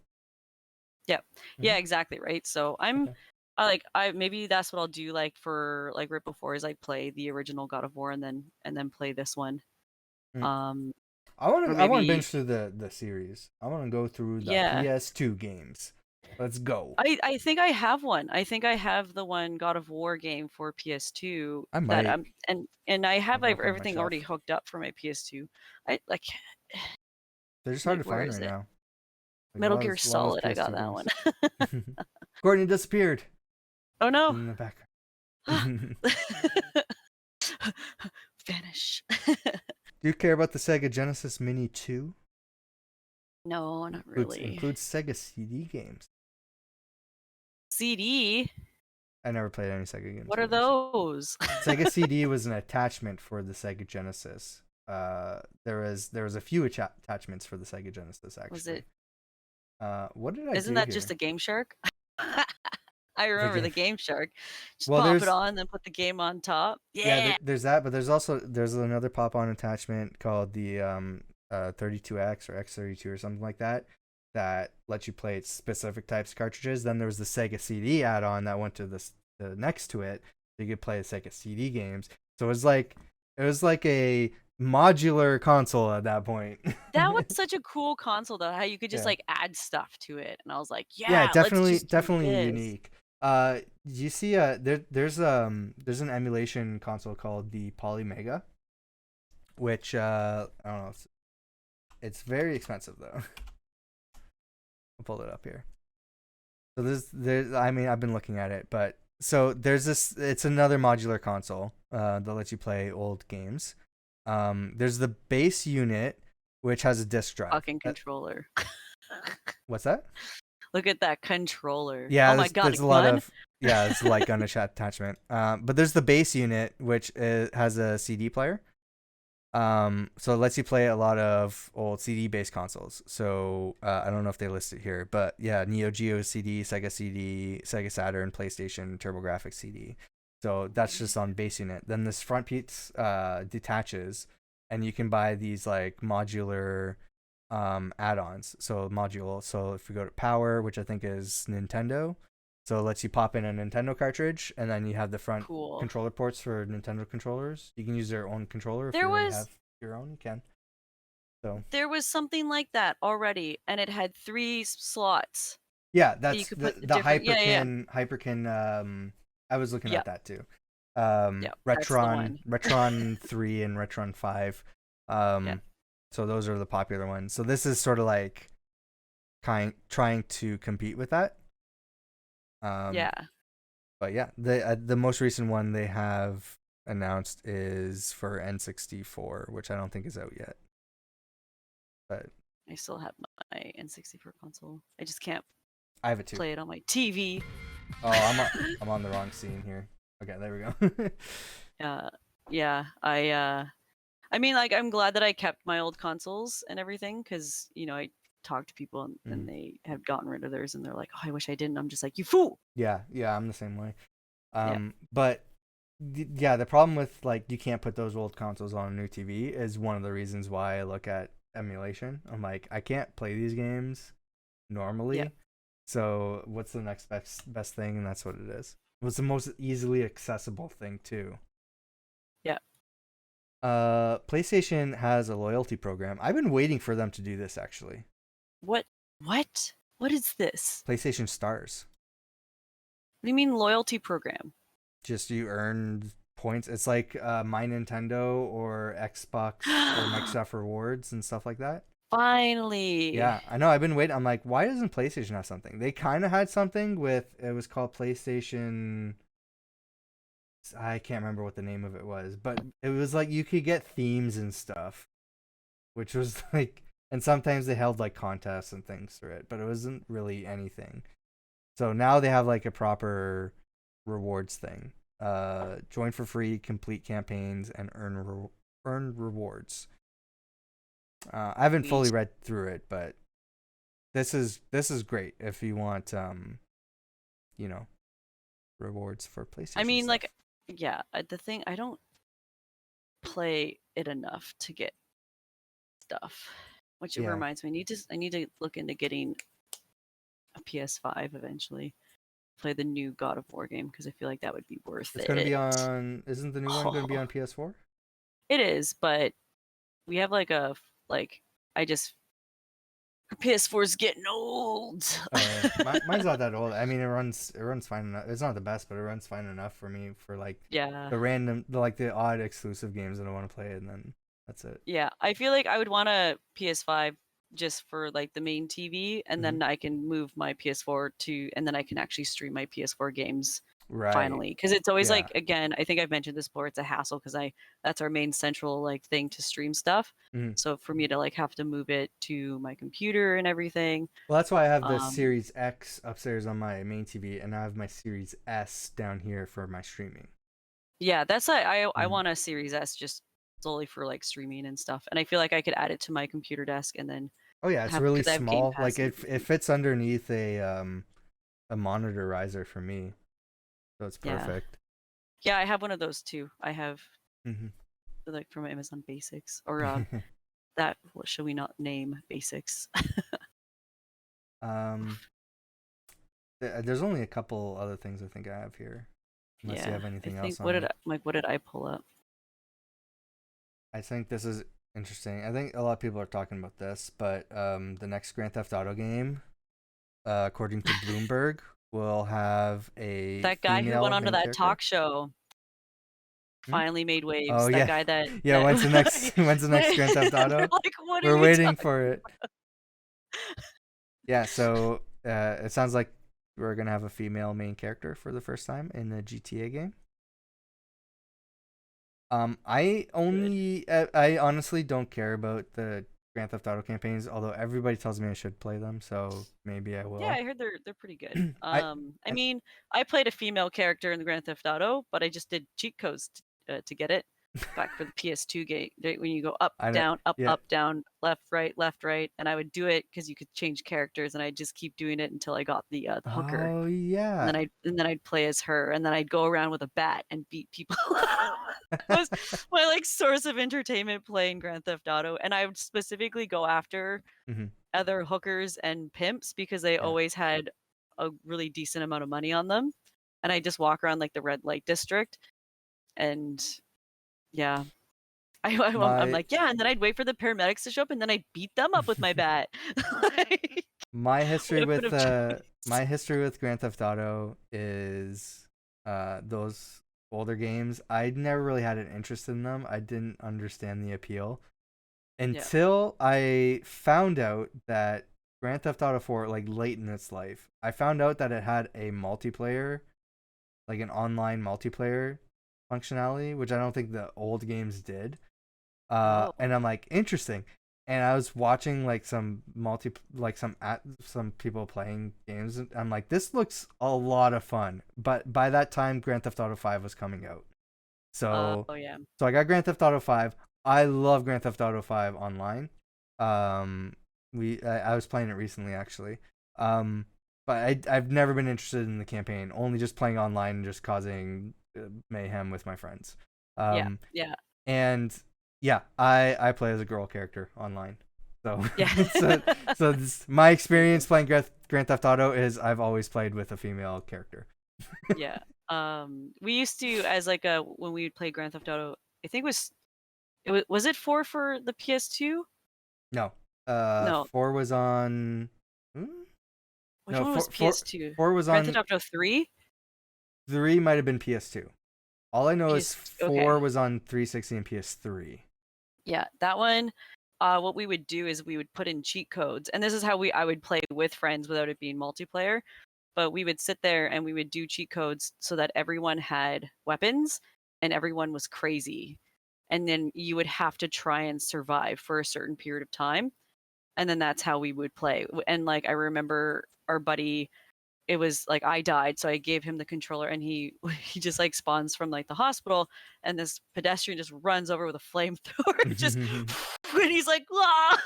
yeah, Hmm. yeah, exactly. Right. So Okay. I maybe that's what I'll do like for like right before is like play the original God of War and then play this one. Mm. Um, or I want to maybe binge through the series. I want to go through the yeah. PS2 games. Let's go. I think I have one. I think I have the one God of War game for PS2 I that might and I have have it like up on my everything already shelf. hooked up for my PS2. I like They're just hard like to where find is right it? now. Like Metal Gear a lot of those Solid. I got PS2 that one. games. Courtney disappeared Oh no. in the background. Vanish. Do you care about the Sega Genesis Mini 2? No, not really. Includes Sega CD games. CD? I never played any Sega games What on are there. So. those? Sega CD was an attachment for the Sega Genesis. There was a few attachments for the Sega Genesis Was actually. it? What did I Isn't do that just here? a Game Shark? I The remember game. the Game Shark. Just Well, pop it on, then put the game on top. yeah, Yeah. there's that, but there's another pop-on attachment called the 32X or X32 or something like that that lets you play specific types of cartridges. Then there was the Sega CD add-on that went to the next to it, so you could play the Sega CD games. So it was like a modular console at that point. That was such a cool console though, how you could just Yeah, like add stuff to it. And I was like, yeah, yeah, let's just do definitely this. unique. You see, there's an emulation console called the Polymega, which I don't know. It's very expensive though. I'll pull it up here. So there's I mean I've been looking at it, but so there's this. It's another modular console that lets you play old games. There's the base unit, which has a disc drive. Fucking controller. What's that? Look at that controller. Yeah, Oh my god, there's a lot of it's like gun attachment. But there's the base unit, which has a CD player. So it lets you play a lot of old CD based consoles. So I don't know if they list it here, but yeah, Neo Geo CD, Sega Saturn, PlayStation, TurboGrafx CD. So that's just on base unit. Then this front piece detaches, and you can buy these like modular add-ons. So module. So if we go to Power, which I think is Nintendo, so it lets you pop in a Nintendo cartridge, and then you have the front controller ports for Nintendo controllers. You can use their own controller if you already have your own. You can. So there was something like that already, and it had 3 slots. Yeah, that's the Hyperkin. I was looking at that too. Retron 3 and Retron 5. So those are the popular ones. So this is sort of like trying to compete with that. But yeah, the most recent one they have announced is for N64, which I don't think is out yet. But I still have my N64 console. I just can't. I have it too. Play it on my TV. Oh, I'm on the wrong scene here. Okay, there we go. Yeah. I mean, like, I'm glad that I kept my old consoles and everything, because I talk to people and they have gotten rid of theirs, and they're like, "Oh, I wish I didn't." I'm just like, "You fool!" Yeah, I'm the same way. But yeah, the problem with like you can't put those old consoles on a new TV is one of the reasons why I look at emulation. I'm like, I can't play these games normally. Yeah. So what's the next best thing? And that's what it is. What's the most easily accessible thing too? Yeah. PlayStation has a loyalty program. I've been waiting for them to do this actually. What is this? PlayStation Stars. What do you mean loyalty program? Just you earn points. It's like My Nintendo or Xbox or Microsoft Rewards and stuff like that. Finally. Yeah, I know. I've been waiting. I'm like, why doesn't PlayStation have something? They kind of had something with, it was called PlayStation. I can't remember what the name of it was, but it was like you could get themes and stuff, which was like, and sometimes they held like contests and things for it, but it wasn't really anything. So now they have like a proper rewards thing. Join for free, complete campaigns, and earn rewards. I haven't fully read through it, but this is great if you want rewards for PlayStation. I mean, stuff. like, yeah, the thing, I don't play it enough to get stuff, which reminds me, I need to look into getting a PS5 eventually. Play the new God of War game, because I feel like that would be worth it. It's going to be on, isn't the new one going to be on PS4? It is, but we have PS4's getting old. Mine's not that old. I mean, it runs fine enough. It's not the best, but it runs fine enough for me for like the odd exclusive games that I want to play, and then that's it. Yeah, I feel like I would want a PS5 just for like the main TV, and then I can move my PS4 and then I can actually stream my PS4 games finally, because it's always like, again, I think I've mentioned this before, it's a hassle because that's our main central like thing to stream stuff. So for me to like have to move it to my computer and everything. Well, that's why I have the Series X upstairs on my main TV, and I have my Series S down here for my streaming. Yeah, that's I want a Series S just solely for like streaming and stuff, and I feel like I could add it to my computer desk and then. Oh yeah, it's really small. Like it fits underneath a monitor riser for me, so it's perfect. Yeah, I have one of those too. I have like from Amazon Basics, or that, what should we not name Basics? There's only a couple other things I think I have here. Unless you have anything else. What did I pull up? I think this is interesting. I think a lot of people are talking about this, but the next Grand Theft Auto game, according to Bloomberg, will have a That guy who went female onto main that character. talk show Hmm? finally made Oh waves. That yeah, guy that yeah. that When's the next when's the next Grand Theft they're Auto? like, what are We're you waiting talking? for it. Yeah, so it sounds like we're gonna have a female main character for the first time in the GTA game. Good. I honestly don't care about the Grand Theft Auto campaigns, although everybody tells me I should play them, so maybe I Yeah, will. I heard they're pretty good. I I and mean, I played a female character in the Grand Theft Auto, but I just did cheat codes to get it back for the PS2 game. When you go I don't. Yeah. up, down, left, right, and I would do it because you could change characters, and I'd just keep doing it until I got the hooker, Oh and yeah. then I'd play as her, and then I'd go around with a bat and beat people. That was my like source of entertainment playing Grand Theft Auto, and I would specifically go after Hmm. other hookers and pimps because they Yeah. always had a really decent amount of money on them. And I just walk around like the red light district and yeah. I'm My like, yeah, and then I'd wait for the paramedics to show up and then I'd beat them up with my bat. Like, my what history a bit with of choice. Grand Theft Auto is those older games. I never really had an interest in them. I didn't understand the appeal Yeah. until I found out that Grand Theft Auto 4, like late in its life, I found out that it had a multiplayer, like an online multiplayer functionality, which I don't think the old games did. Oh. And I'm like, interesting. And I was watching like some people playing games, and I'm like, this looks a lot of fun. But by that time, Grand Theft Auto 5 was coming out, so Oh yeah. I got Grand Theft Auto 5. I love Grand Theft Auto 5 online. Um, I was playing it recently actually. But I've never been interested in the campaign. Only just playing online and just causing mayhem with my friends. Yeah. Um, Yeah. and yeah, I play as a girl character online. So Yeah. my experience playing Grand Theft Auto is I've always played with a female character. Yeah. We used to as like a when we would play Grand Theft Auto, I think was it 4 for the PS2? No, No, 4 was on. Hmm? which No, one was PS2? 4 was Grand Theft on. Auto 3? 3 might have been PS2. All I know is PS 4 Okay. was on 360 and PS3. Yeah, that one, what we would do is we would put in cheat codes, and this is how I would play with friends without it being multiplayer. But we would sit there and we would do cheat codes so that everyone had weapons and everyone was crazy. And then you would have to try and survive for a certain period of time. And then that's how we would play. And like I remember our buddy, it was like I died, so I gave him the controller, and he he just like spawns from like the hospital, and this pedestrian just runs over with a flamethrower, just and he's like, ah,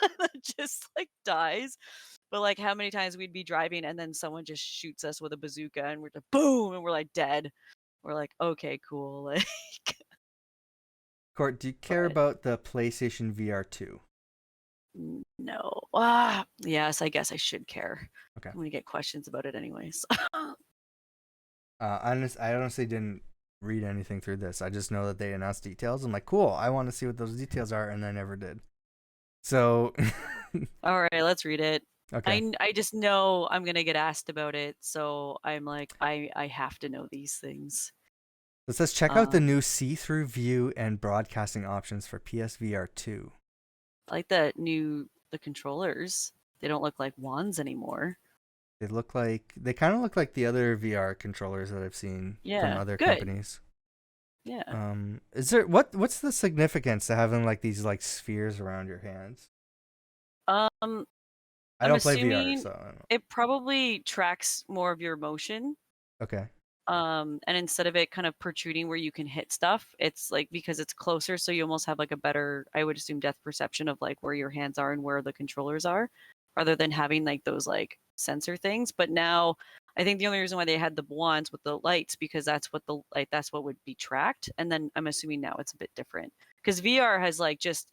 just like dies. But like how many times we'd be driving and then someone just shoots us with a bazooka, and we're like, boom, and we're like dead. We're like, okay, cool, like, Court, do you care but about the PlayStation VR 2? no. Yes, I guess I should care. Okay. I'm gonna get questions about it anyways. I honestly didn't read anything through this. I just know that they announced details. I'm like, cool. I want to see what those details are, and I never did. So, All right, let's read it. okay. I just know I'm gonna get asked about it, so I'm like I have to know these things. It says check out the Um, new see-through view and broadcasting options for PSVR 2. I like the controllers. They don't look like wands anymore. They kind of look like the other VR controllers that I've seen from Yeah, other good. companies. Yeah. Is there what's the significance to having like these like spheres around your hands? Um, I I'm don't play VR, assuming so I don't know. it probably tracks more of your motion. Okay. And instead of it kind of protruding where you can hit stuff, it's like because it's closer, so you almost have like a better, I would assume, depth perception of like where your hands are and where the controllers are, rather than having like those like sensor things. But now I think the only reason why they had the wands with the lights because that's what would be tracked. And then I'm assuming now it's a bit different because VR has like just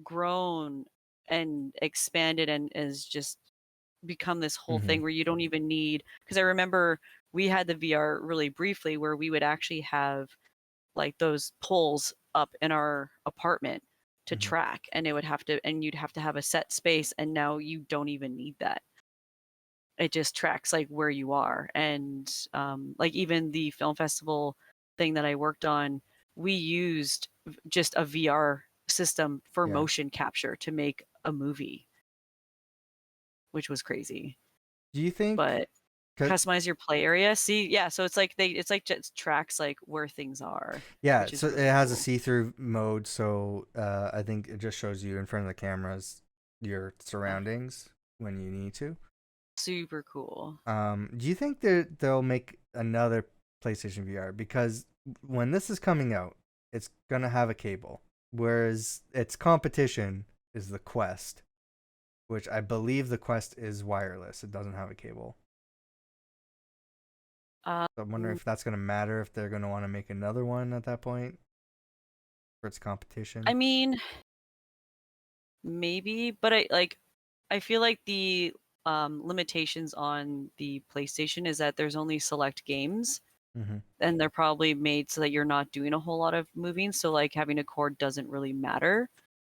grown and expanded and is just become this whole Mm-hmm. thing where you don't even need because I remember we had the VR really briefly where we would actually have like those poles up in our apartment to Mm-hmm. track and it would have to and you'd have to have a set space and now you don't even need that. it just tracks like where you are. And like even the film festival thing that I worked on, we used just a VR system for Yeah. motion capture to make a movie, which was crazy. Do you think? But customize your play area. See, yeah, so it's like just tracks like where things are, Yeah, which is so it really has a cool. see-through mode, so I think it just shows you in front of the cameras your surroundings when you need to. Super cool. Do you think they'll make another PlayStation VR? Because when this is coming out, it's gonna have a cable, whereas its competition is the Quest, which I believe the Quest is wireless. It doesn't have a cable. So I'm wondering if that's gonna matter, if they're gonna want to make another one at that point for its competition. I mean, maybe, but I feel like the limitations on the PlayStation is that there's only select games, Mm-hmm. and they're probably made so that you're not doing a whole lot of moving. So like having a cord doesn't really matter.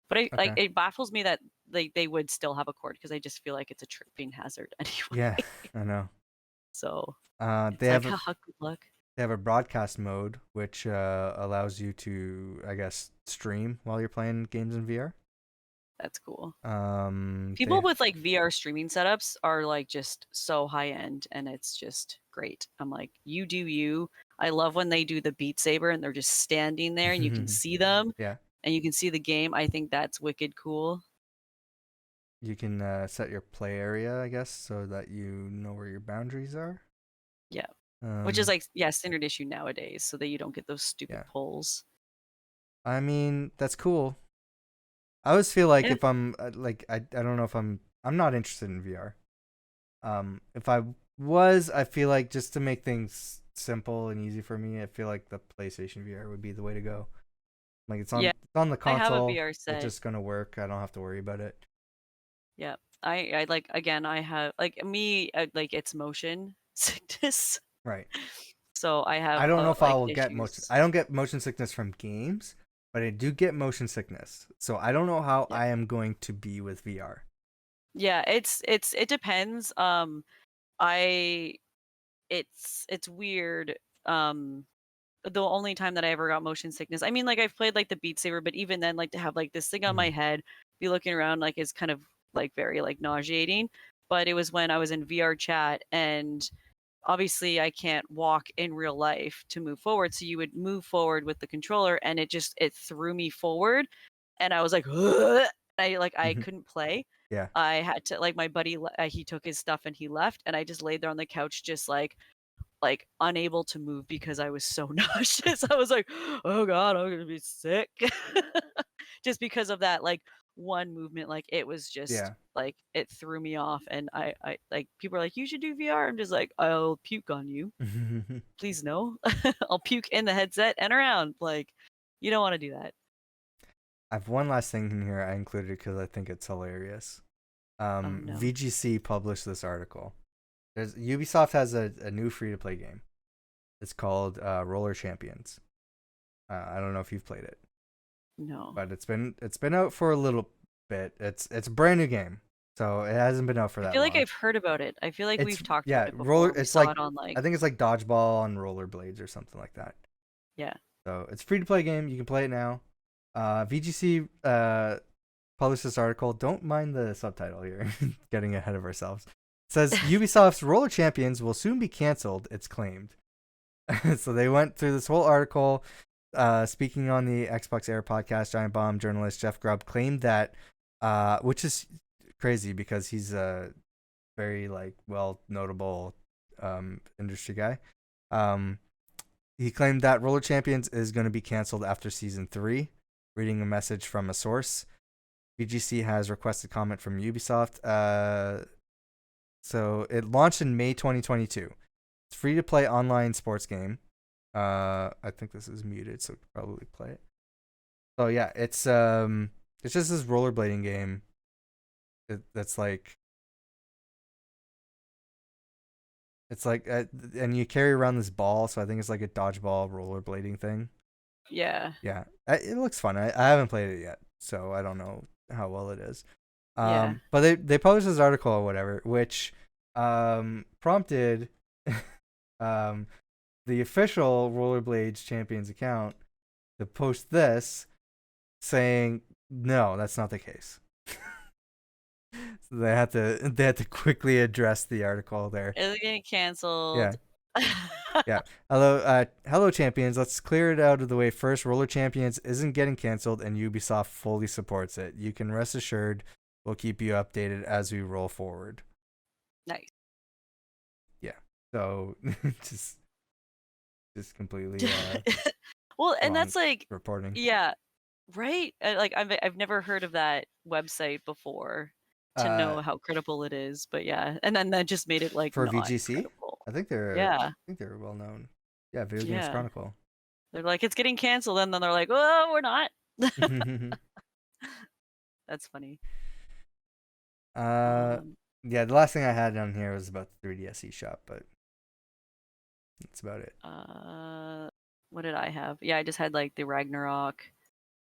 But Okay. it baffles me that they would still have a cord because I just feel like it's a tripping hazard anyway. Yeah, I know. So They it's like, have haha, good luck. they have a broadcast mode which allows you to, I guess, stream while you're playing games in VR. That's cool. They People with like VR streaming setups are like just so high end, and it's just great. I'm like, you do you. I love when they do the Beat Saber and they're just standing there and you can see them yeah, and you can see the game. I think that's wicked cool. you can set your play area, I guess, so that you know where your boundaries are. Yeah. Which is like, yeah, standard issue nowadays so that you don't get those stupid Yeah. pulls. I mean, that's cool. I always feel like And if I'm like I don't know if I'm not interested in VR. If I was, I feel like just to make things simple and easy for me, I feel like the PlayStation VR would be the way to go. Like yeah, it's on the I have a console. VR It's set. just gonna work. I don't have to worry about it. Yeah. I like, again, I have like me, like it's motion sickness. Right. So I I have don't know if I like will get motion. issues. I don't get motion sickness from games, but I do get motion sickness. So I don't know how Yeah. I am going to be with VR. Yeah, it depends. I it's weird. The only time that I ever got motion sickness, I mean, like I've played like the Beat Saber, but even then, like to have like this thing on my Mhm. head, be looking around, like is kind of like very like nauseating. But it was when I was in VR chat, and obviously I can't walk in real life to move forward. So you would move forward with the controller, and it threw me forward, and I was like, ugh! I couldn't play. Yeah. I had to, like, my buddy, he took his stuff and he left, and I just laid there on the couch, just like unable to move because I was so nauseous. I was like, oh god, I'm gonna be sick. Just because of that like one movement, like it was just Yeah. like it threw me off. And I like, people are like, you should do VR. I'm just like, I'll puke on you. Please no. I'll puke in the headset and around. Like, you don't want to do that. I have one last thing in here I included because I think it's hilarious. Oh no. VGC published this article. Ubisoft has a new free to play game. It's called Roller Champions. I don't know if you've played it, No. but it's been out for a little bit. It's a brand new game, so it hasn't been out for I that feel like long. I've heard about it. I feel like It's we've talked about yeah, it roller. before. We It's saw like it on like, I think it's like dodgeball on rollerblades or something like that. yeah. So it's a free to play game. You can play it now. VGC published this article. Don't mind the subtitle here. Getting ahead of ourselves. It says Ubisoft's Roller Champions will soon be canceled. It's claimed. So they went through this whole article. Speaking on the Xbox Air podcast, Giant Bomb journalist Jeff Grubb claimed that, which is crazy because he's a very like well notable industry guy. He claimed that Roller Champions is going to be canceled after season 3. Reading a message from a source, VGC has requested comment from Ubisoft. So it launched in May 2022. It's free to play online sports game. I think this is muted, so probably play it. So yeah, it's just this rollerblading game. That's like it's like and you carry around this ball, so I think it's like a dodgeball rollerblading thing. Yeah. Yeah, it looks fun. I haven't played it yet, so I don't know how well it is. Yeah. But they published this article or whatever, which prompted the official Rollerblades Champions account to post this, saying no, that's not the case. So they had to quickly address the article there. It's getting canceled. Yeah. Hello champions. Let's clear it out of the way first. Roller Champions isn't getting canceled, and Ubisoft fully supports it. You can rest assured we'll keep you updated as we roll forward. Nice. Yeah. So just completely. Well, and that's like reporting. Yeah, right. Like I've never heard of that website before to know how credible it is, but yeah, and then that just made it like for not VGC. credible. I think they're Yeah. well known. Yeah, Video Games Chronicle. They're like, it's getting canceled, and then they're like, oh, we're not. That's funny. Yeah, the last thing I had on here was about the 3DS eShop, but that's about it. What did I have? Yeah, I just had like the Ragnarok,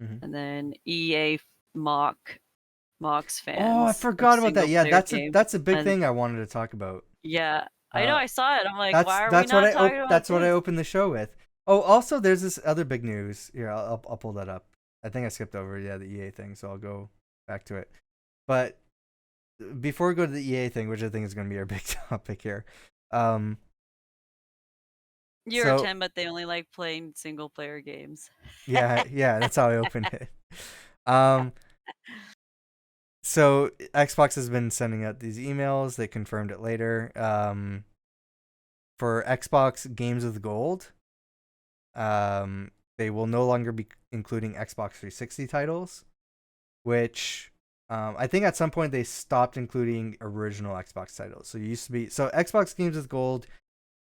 and then EA Mox fans. Oh, I forgot about that. Yeah, that's a big thing I wanted to talk about. Yeah, I know. I saw it. I'm like, why are we not talking about That's what I opened the show with. Oh, also, there's this other big news. Here, I'll pull that up. I think I skipped over, the EA thing, so I'll go back to it. But before we go to the EA thing, which I think is going to be our big topic here. You're a 10, but they only like playing single-player games. yeah, that's how I opened it. So Xbox has been sending out these emails. They confirmed it later. For Xbox Games with Gold, they will no longer be including Xbox 360 titles, which I think at some point they stopped including original Xbox titles. So Xbox Games with Gold,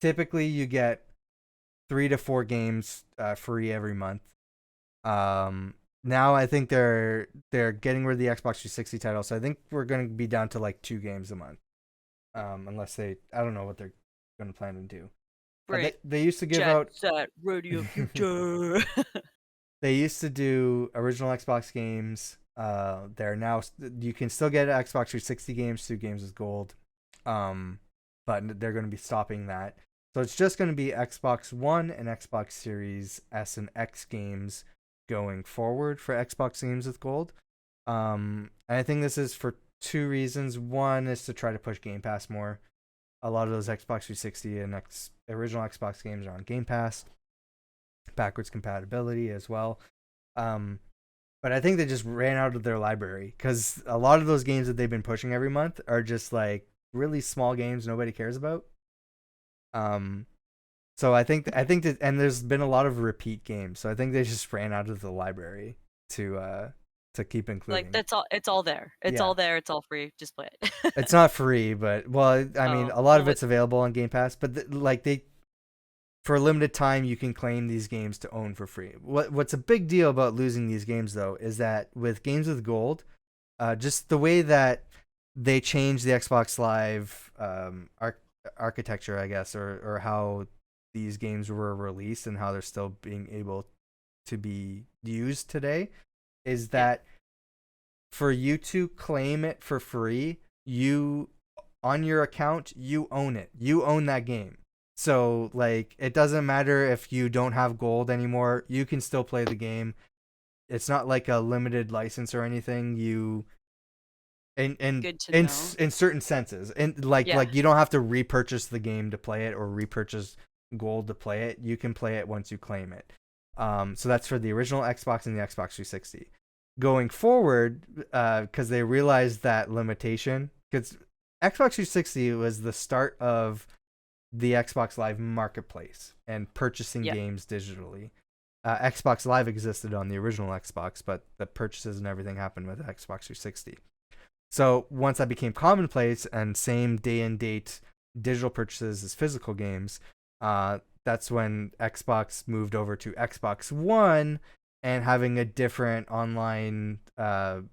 typically you get 3 to 4 games free every month. Now I think they're getting rid of the Xbox 360 title, so I think we're going to be down to like 2 games a month, unless I don't know what they're going to plan to do. Right. They used to give out Set Radio Future. They used to do original Xbox games. They're now you can still get Xbox 360 games through Games with Gold, but they're going to be stopping that. So it's just going to be Xbox One and Xbox Series S and X games going forward for Xbox Games with Gold. And I think this is for 2 reasons. One is to try to push Game Pass more. A lot of those Xbox 360 and original Xbox games are on Game Pass. Backwards compatibility as well. But I think they just ran out of their library, because a lot of those games that they've been pushing every month are just like really small games nobody cares about. So I think that, and there's been a lot of repeat games, so I think they just ran out of the library to keep including. Like it's all there. It's all there. It's all free. Just play it. It's not free, but I mean, a lot of it's available on Game Pass, but for a limited time you can claim these games to own for free. What's a big deal about losing these games though is that with Games with Gold, just the way that they changed the Xbox Live architecture, I guess, or how these games were released and how they're still being able to be used today, is that for you to claim it for free, you on your account, you own it. You own that game. So like, it doesn't matter if you don't have gold anymore, you can still play the game. It's not like a limited license or anything. In certain senses, and like you don't have to repurchase the game to play it or repurchase gold to play it. You can play it once you claim it. So that's for the original Xbox and the Xbox 360. Going forward, because they realized that limitation, because Xbox 360 was the start of the Xbox Live marketplace and purchasing games digitally. Xbox Live existed on the original Xbox, but the purchases and everything happened with Xbox 360. So once that became commonplace and same day and date digital purchases as physical games, that's when Xbox moved over to Xbox One and having a different online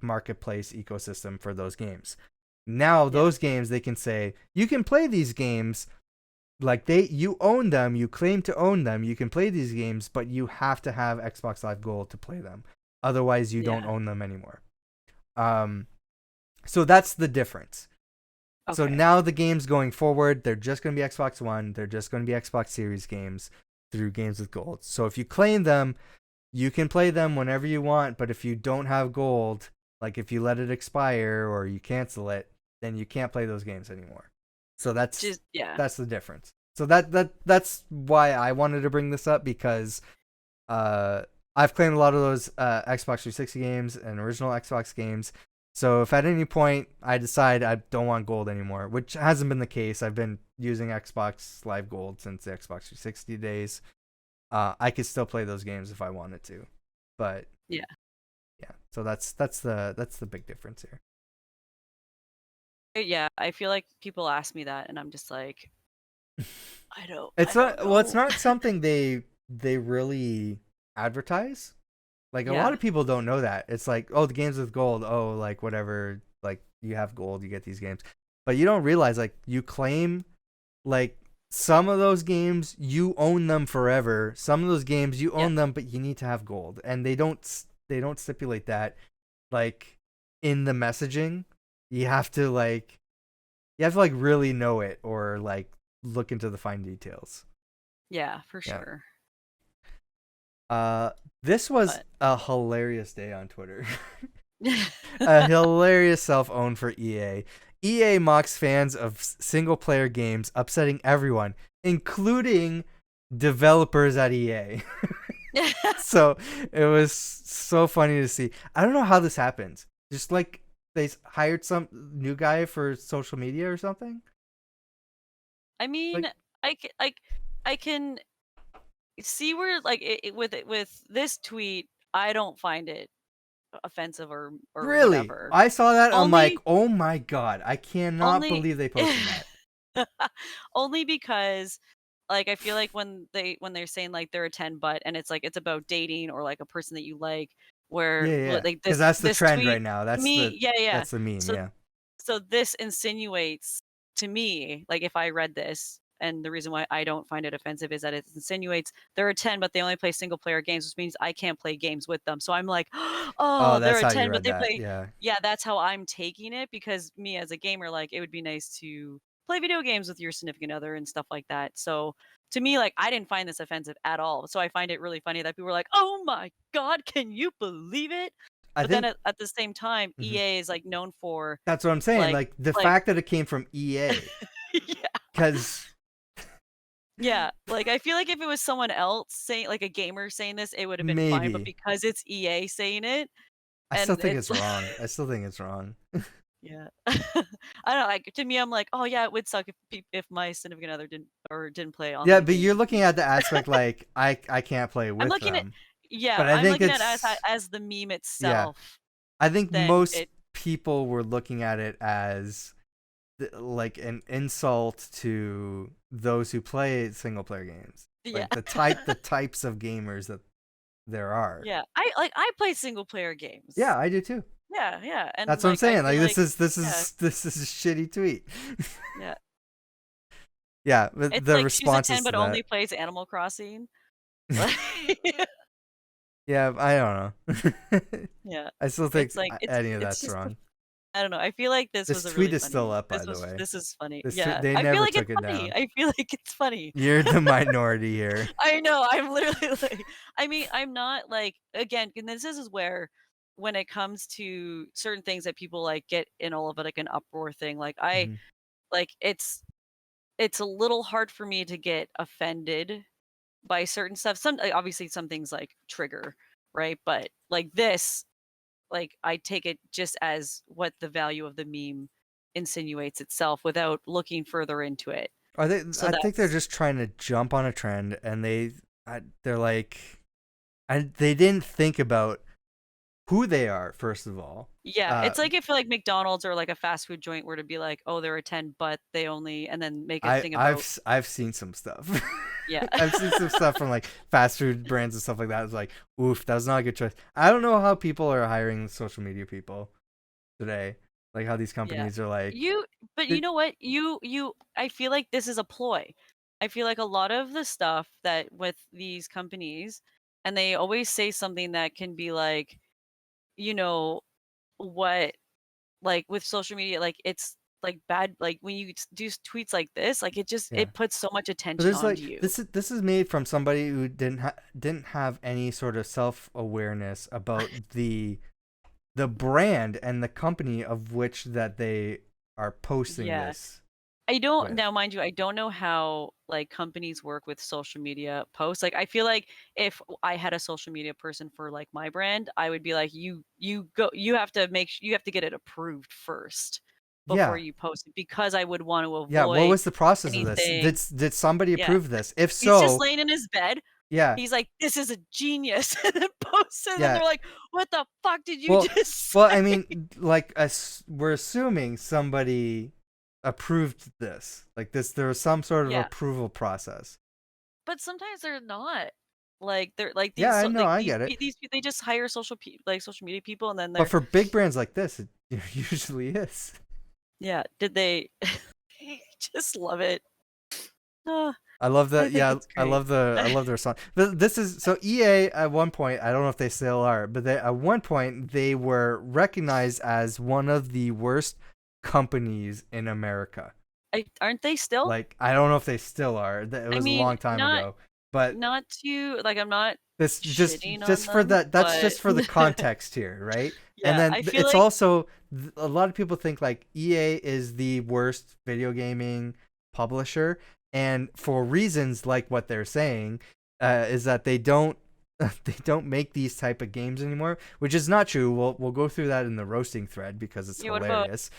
marketplace ecosystem for those games. Now those games, they can say, you can play these games, like you own them, you claim to own them, you can play these games, but you have to have Xbox Live Gold to play them. Otherwise you don't own them anymore. So that's the difference. So Okay. now the games going forward, they're just going to be Xbox One. They're just going to be Xbox Series games through Games with Gold. So if you claim them, you can play them whenever you want. But if you don't have gold, like if you let it expire or you cancel it, then you can't play those games anymore. So Just yeah. that's the difference. So that's why I wanted to bring this up, because I've claimed a lot of those Xbox 360 games and original Xbox games. So if at any point I decide I don't want gold anymore, which hasn't been the case, I've been using Xbox Live Gold since the Xbox 360 days. I could still play those games if I wanted to, but yeah. So that's the big difference here. Yeah, I feel like people ask me that, and I'm just like, I don't. It's I don't not. Well, it's know. not something they really advertise. Like a lot Yeah. of people don't know that. It's like, oh, the games with gold. Oh, like whatever. Like you have gold, you get these games, but you don't realize like you claim like some of those games you own them forever. Some of those games you Yeah. own them, but you need to have gold, and they don't stipulate that like in the messaging. You have to like really know it or like look into the fine details. Yeah, for Yeah. sure. This was But a hilarious day on Twitter. A hilarious self-own for EA. EA mocks fans of single-player games, upsetting everyone, including developers at EA. So it was so funny to see. I don't know how this happens. Just like they hired some new guy for social media or something. I mean, Like I can see where like with this tweet, I don't find it offensive or really, whatever. I saw that. I'm like, Only oh my god, I cannot only believe they posted that. only because like I feel like when they're saying like they're a 10 but and it's like it's about dating or like a person that you like where Yeah. like Because this that's the this trend tweet right now. to me yeah. That's the meme. So Yeah. so this insinuates to me like if I read this and the reason why I don't find it offensive is that it insinuates they're a 10 but they only play single player games, which means I can't play games with them. So I'm like, Oh, oh, they're that's a how you 10 but read they that. play. Yeah. Yeah, that's how I'm taking it because me as a gamer, like it would be nice to play video games with your significant other and stuff like that. So to me, like I didn't find this offensive at all. So I find it really funny that people were like, "Oh my god, can you believe it?" I But then think at the same time, mhm. EA is like known for That's what I'm saying. like Like the like fact that it came from EA, yeah. because Yeah, like I feel like if it was someone else saying like a gamer saying this, it would have been fine, but maybe because it's EA saying it I still and think it's it's wrong. I still think it's wrong. yeah. I don't know, like to me I'm like, "Oh yeah, it would suck if if my significant other didn't play Yeah, online but games you're with looking me." at the aspect like I can't play I'm with looking at them. yeah, But I I'm think looking at it it's as the meme yeah. itself, I think then most it people were looking at it as like an insult to those who play single player games. yeah. Like the types of gamers that there are. Yeah. I play single player games. Yeah, I do too. Yeah, yeah, and That's what I'm like I saying. feel Like like yeah, this is a shitty tweet. yeah. Yeah, but It's the like she's a 10 responses to but only that. plays Animal Crossing. Like Yeah, I don't know. yeah. I still think It's like any of it's that's just wrong. I don't know. I feel like this This was a tweet really is still funny. up, by the way. This is funny. This tweet, Yeah. they I feel never like it's took it funny. down. I feel like it's funny. You're the minority here. I know. I'm literally like I mean, I'm not like again, and this is where when it comes to certain things that people like get in all of it like an uproar thing, like I Mhm. like it's a little hard for me to get offended by certain stuff. Some like, obviously some things like trigger, right? But like this, like I take it just as what the value of the meme insinuates itself without looking further into it. Are they? So I think they're that's just trying to jump on a trend, and they're like, they didn't think about who they are first of all. yeah, Uh, it's like if like McDonald's or like a fast food joint were to be like, "Oh, they're a 10, but they only," and then make a thing about I've seen some stuff. yeah. I've seen some stuff from like fast food brands and stuff like that. It's like, oof, that was not a good choice. I don't know how people are hiring social media people today. Like how these Yeah. companies are like, You but you they, know what? You I feel like this is a ploy. I feel like a lot of the stuff that with these companies and they always say something that can be like, you know, what like with social media like like bad, like when you do tweets like this, like Yeah. it puts so much But attention there's onto like you. this is made from somebody who didn't have any sort of self-awareness about the brand and the company of which that they are posting Yeah. this I don't with. now, mind you, I don't know how like companies work with social media posts. Like I feel like if I had a social media person for like my brand, I would be like, you have to you have to get it approved first before Yeah. you post it, because I would want to Yeah, what avoid was the process of this? anything. Did somebody Yeah. approve this? If He's just so, laying in his bed. yeah. He's like, this is a genius. And then posts it, and Yeah. they're like, what the fuck did you Well, just well, say? I mean, like, we're assuming somebody approved this. Like this, there was some sort of Yeah. approval process. But sometimes they're not. Like they're like Yeah, these I know, like I get it. they just hire social media people, and then But they're, for big brands like this, it usually is. yeah. Did they just love it? Oh, I love I that. think Yeah, it's I great. love the response. But this is so EA at one point. I don't know if they still are, but at one point they were recognized as one of the worst companies in America. Aren't they still? Like I don't know if they still are. It I was a mean, long time ago, but not to like, I'm not this shitting on just for them, that. That's but just for the context here, right? And yeah, then I feel it's like, also a lot of people think like EA is the worst video gaming publisher, and for reasons like what they're saying, is that they don't they don't make these type of games anymore, which is not true. We'll go through that in the roasting thread because it's yeah, what about, hilarious.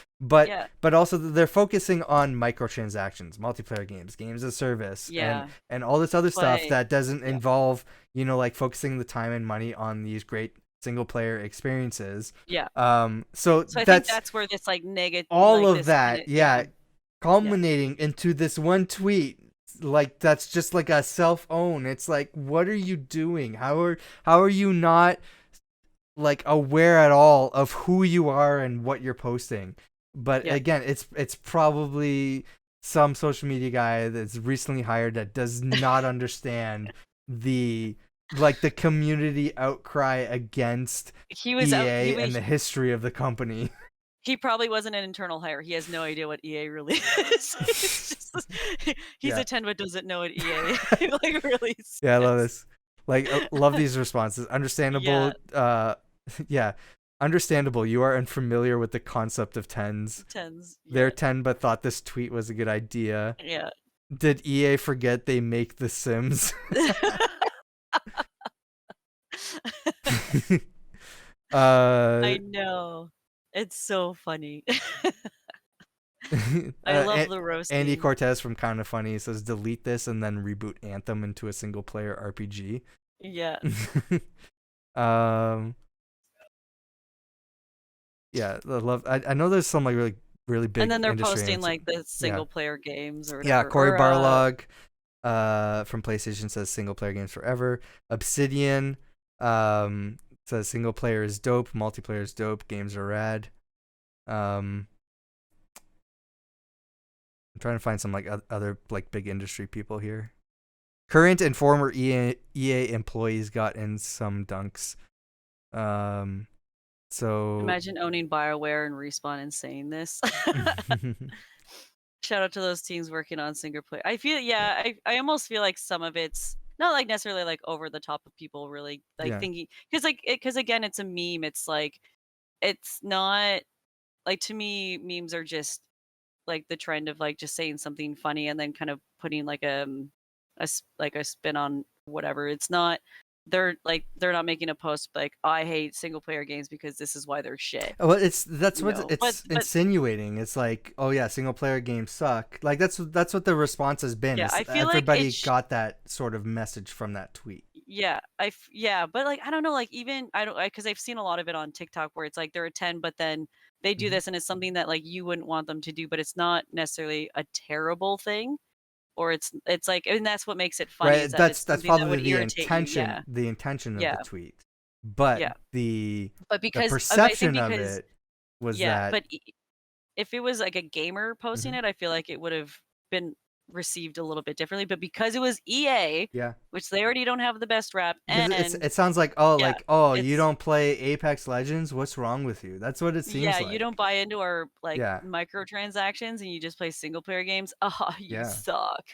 yeah, But also they're focusing on microtransactions, multiplayer games, games of service, yeah, and all this other but stuff that doesn't yeah, involve like focusing the time and money on these great single player experiences. yeah. So So I think that's that's where this like negative, all like of this kind that, of, yeah, yeah, culminating into this one tweet. Like that's just like a self-own. It's like, what are you doing? How are you not like aware at all of who you are and what you're posting? But yeah. again, it's probably some social media guy that's recently hired that does not understand the the community outcry against He was out. EA and the history of the company. He probably wasn't an internal hire. He has no idea what EA really is. He's Yeah. a 10 but doesn't know what EA like really is. Yeah, I love this. Like, love these responses. Yeah, Understandable. Yeah, understandable. You are unfamiliar with the concept of tens. 10s. They're Yeah. 10, but thought this tweet was a good idea. Yeah. Did EA forget they make The Sims? I know. It's so funny. I love the Andy roasting. Cortez from Kinda Funny says, delete this and then reboot Anthem into a single player RPG. Yeah. Yeah, I know there's some like really big And then they're industry posting and like the yeah. single player games or Yeah, whatever. Corey Or Barlog from PlayStation says single player games forever. Obsidian says single player is dope, multiplayer is dope, games are rad. I'm trying to find some like other like big industry people here. Current and former EA employees got in some dunks. So imagine owning BioWare and Respawn and saying this. Shout out to those teams working on single player. I feel, yeah, I almost feel like some of it's not like necessarily like over the top of people really like thinking, because again, it's a meme. It's like, it's not like, to me, memes are just like the trend of like just saying something funny and then kind of putting like like a spin on whatever. It's not, they're not making a post like, I hate single player games because this is why they're shit. Well, that's what it's But insinuating. It's like, oh yeah, single player games suck. Like that's what the response has been. yeah, I feel like Everybody got that sort of message from that tweet. yeah, yeah, but like I don't know, like even I don't, because I've seen a lot of it on TikTok where it's like they're a 10, but then they do this and it's something that like you wouldn't want them to do, but it's not necessarily a terrible thing, or it's like, and that's what makes it funny, Right, is that it's that's something that probably would the irritate you. intention. Yeah, The intention of yeah, the tweet, but yeah. the But because perception of it was yeah, that. but if it was like a gamer posting Mhm. it, I feel like it would have been received a little bit differently, but because it was EA, which they already don't have the best rap, and it sounds like you don't play Apex Legends, what's wrong with you? That's what it seems like. You don't buy into our microtransactions and you just play single player games. You suck.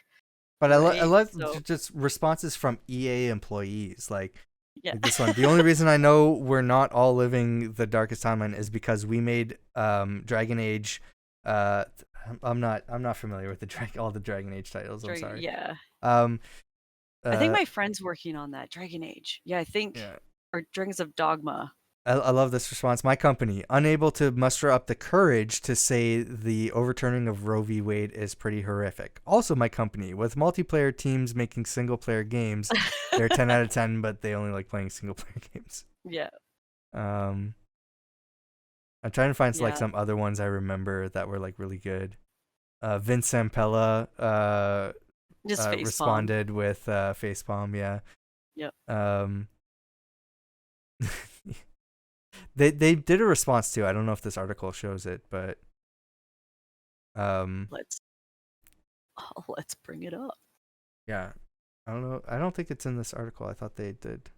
But I love just responses from EA employees like this one. The only reason I know we're not all living the darkest timeline is because we made Dragon Age. I'm not familiar with all the Dragon Age titles. I'm sorry. Yeah. I think my friend's working on that Dragon Age. Yeah, I think or Dragons of Dogma. I love this response. My company, unable to muster up the courage to say the overturning of Roe v. Wade is pretty horrific. Also, my company, with multiplayer teams making single-player games, they're 10 out of 10, but they only like playing single-player games. Yeah. I'm trying to find like some other ones I remember that were like really good. Vince Zampella responded with facepalm. Yeah. Yep. They did a response too. I don't know if this article shows it, but let's bring it up. Yeah. I don't know. I don't think it's in this article. I thought they did.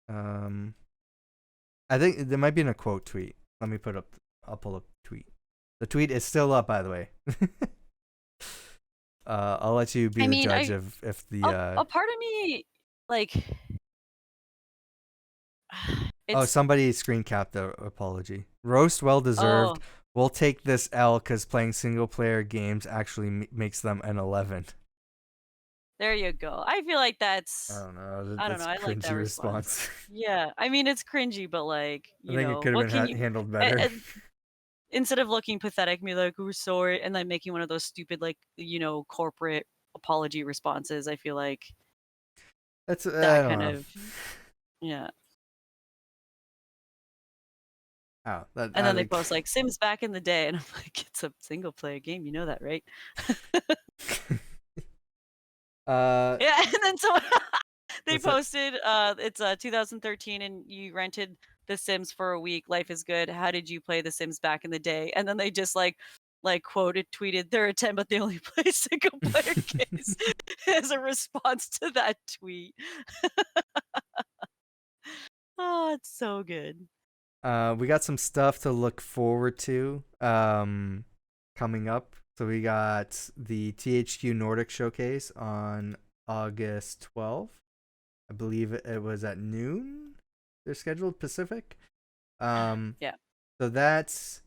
I think there might be in a quote tweet. Let me I'll pull up the tweet. The tweet is still up, by the way. I'll let you be the judge of if the a part of me like somebody screen capped the apology. Roast well deserved. We'll take this L because playing single player games actually makes them an 11. There you go. I feel like that's I don't know. I don't know. I like that response. Yeah, I mean it's cringy, but like I think it could have been handled better. Instead of looking pathetic, me like we're sorry, and then making one of those stupid like corporate apology responses, I feel like that's that kind of yeah. Oh, and then they post like Sims back in the day, and I'm like, it's a single player game, you know that, right? Yeah, and then so they posted it's 2013 and you rented The Sims for a week. Life is good. How did you play The Sims back in the day? And then they just like tweeted they're a 10 but they only play single player games as a response to that tweet. Oh, it's so good. We got some stuff to look forward to coming up. So we got the THQ Nordic showcase on August 12th. I believe it was at noon. They're scheduled Pacific. Yeah. So that's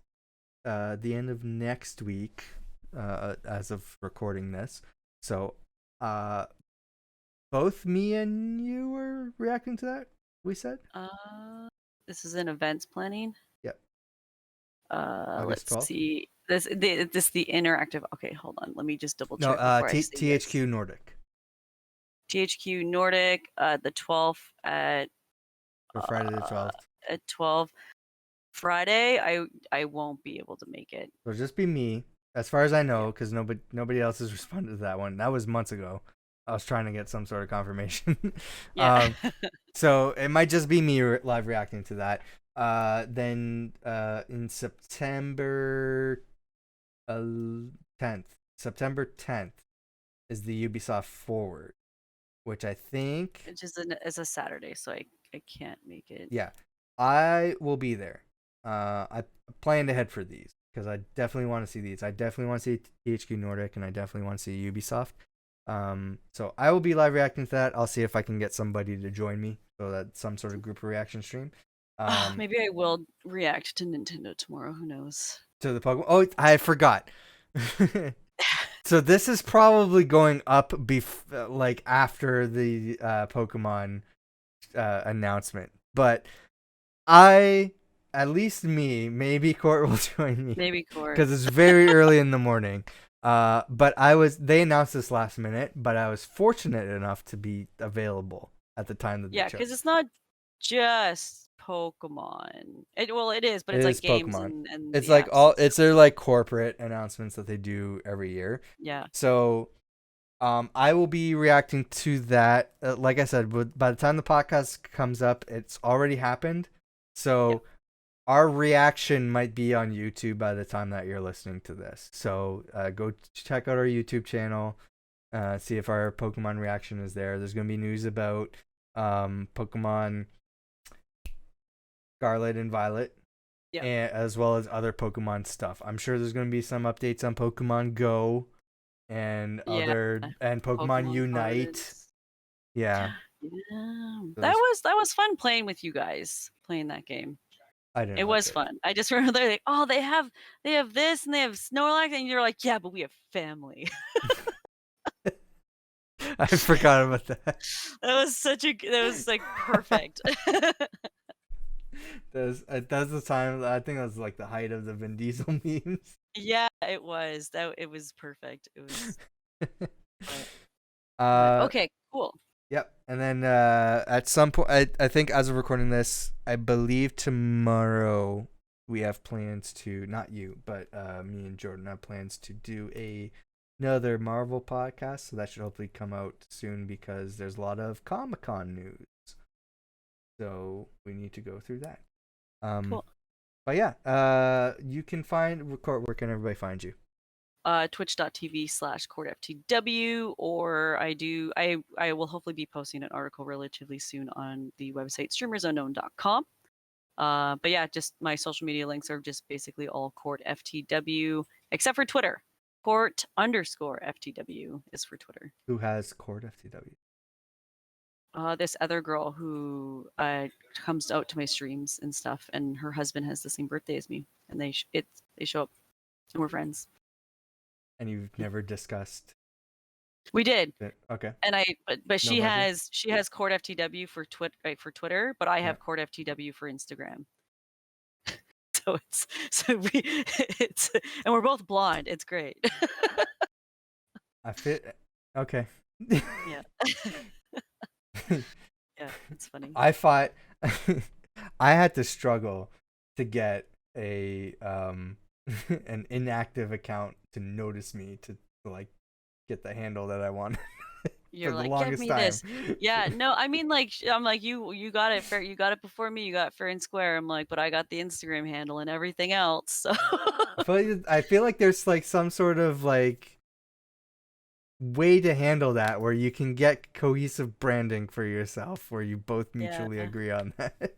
the end of next week as of recording this. So both me and you were reacting to that, we said? This is in events planning? Yep. Let's 12th? See. This the interactive. Okay, hold on. Let me just double check. No, THQ Nordic. THQ Nordic, the 12th at. For Friday the 12th. At 12. Friday, I won't be able to make it. It'll just be me, as far as I know, because nobody else has responded to that one. That was months ago. I was trying to get some sort of confirmation. Yeah. So it might just be me live reacting to that. Then in September 10th is the Ubisoft Forward, which I think is a Saturday, so I can't make it. Yeah, I will be there. I planned ahead for these because I definitely want to see these. I definitely want to see THQ Nordic, and I definitely want to see Ubisoft. So I will be live reacting to that. I'll see if I can get somebody to join me, so that some sort of group reaction stream. Maybe I will react to Nintendo tomorrow. Who knows? To the Pokemon. Oh, I forgot. So this is probably going up like after the Pokemon announcement, but at least me, maybe Court will join me. Maybe Court, because it's very early in the morning. But they announced this last minute, but I was fortunate enough to be available at the time that they chose. Because it's not just Pokemon. It is, but it's like games Pokemon. and it's like it's their like corporate announcements that they do every year. Yeah. So I will be reacting to that. Like I said, by the time the podcast comes up, it's already happened. So our reaction might be on YouTube by the time that you're listening to this. So go check out our YouTube channel. See if our Pokemon reaction is there. There's going to be news about Pokemon Scarlet and Violet, as well as other Pokemon stuff. I'm sure there's going to be some updates on Pokemon Go and Pokemon Unite. Cards. Yeah. That was fun playing with you guys, playing that game. It was fun. I just remember they're like, oh, they have this and they have Snorlax, and you're like, yeah, but we have family. I forgot about that. That was like perfect. That was the time. I think that was like the height of the Vin Diesel memes. Yeah, it was. It was perfect. It was. Okay, cool. Yep, and then at some point, I think as of recording this, I believe tomorrow we have plans to, not you, but me and Jordan have plans to do another Marvel podcast, so that should hopefully come out soon because there's a lot of Comic-Con news. So we need to go through that. Cool. But yeah, you can find Court. Where can everybody find you? Twitch.tv/CourtFTW, or I will hopefully be posting an article relatively soon on the website streamersunknown.com. But yeah, just my social media links are just basically all CourtFTW, except for Twitter. Court_FTW is for Twitter. Who has CourtFTW? This other girl who comes out to my streams and stuff, and her husband has the same birthday as me, and they show up, and we're friends. And you've never discussed? We did. Okay. And but she has Court FTW for Twitter, but I have Court FTW for Instagram. and we're both blonde. It's great. I fit. Okay. Yeah. Yeah, it's funny. I had to struggle to get an inactive account to notice me to like get the handle that I want. You're like, give me this. Yeah, no, I mean, like, I'm like, you got it fair. You got it before me. You got it fair and square. I'm like, but I got the Instagram handle and everything else. So I feel like there's like some sort of like way to handle that where you can get cohesive branding for yourself, where you both mutually agree on that.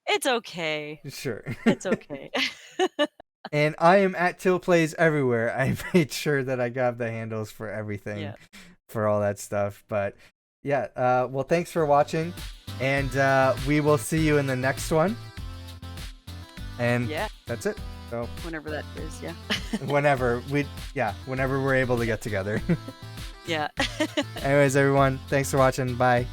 It's okay. Sure. It's okay. And I am at Til Plays everywhere. I made sure that I got the handles for everything, for all that stuff. But yeah, well, thanks for watching, and we will see you in the next one. And that's it. So whenever that is, whenever we're able to get together. Yeah. Anyways, everyone, thanks for watching. Bye.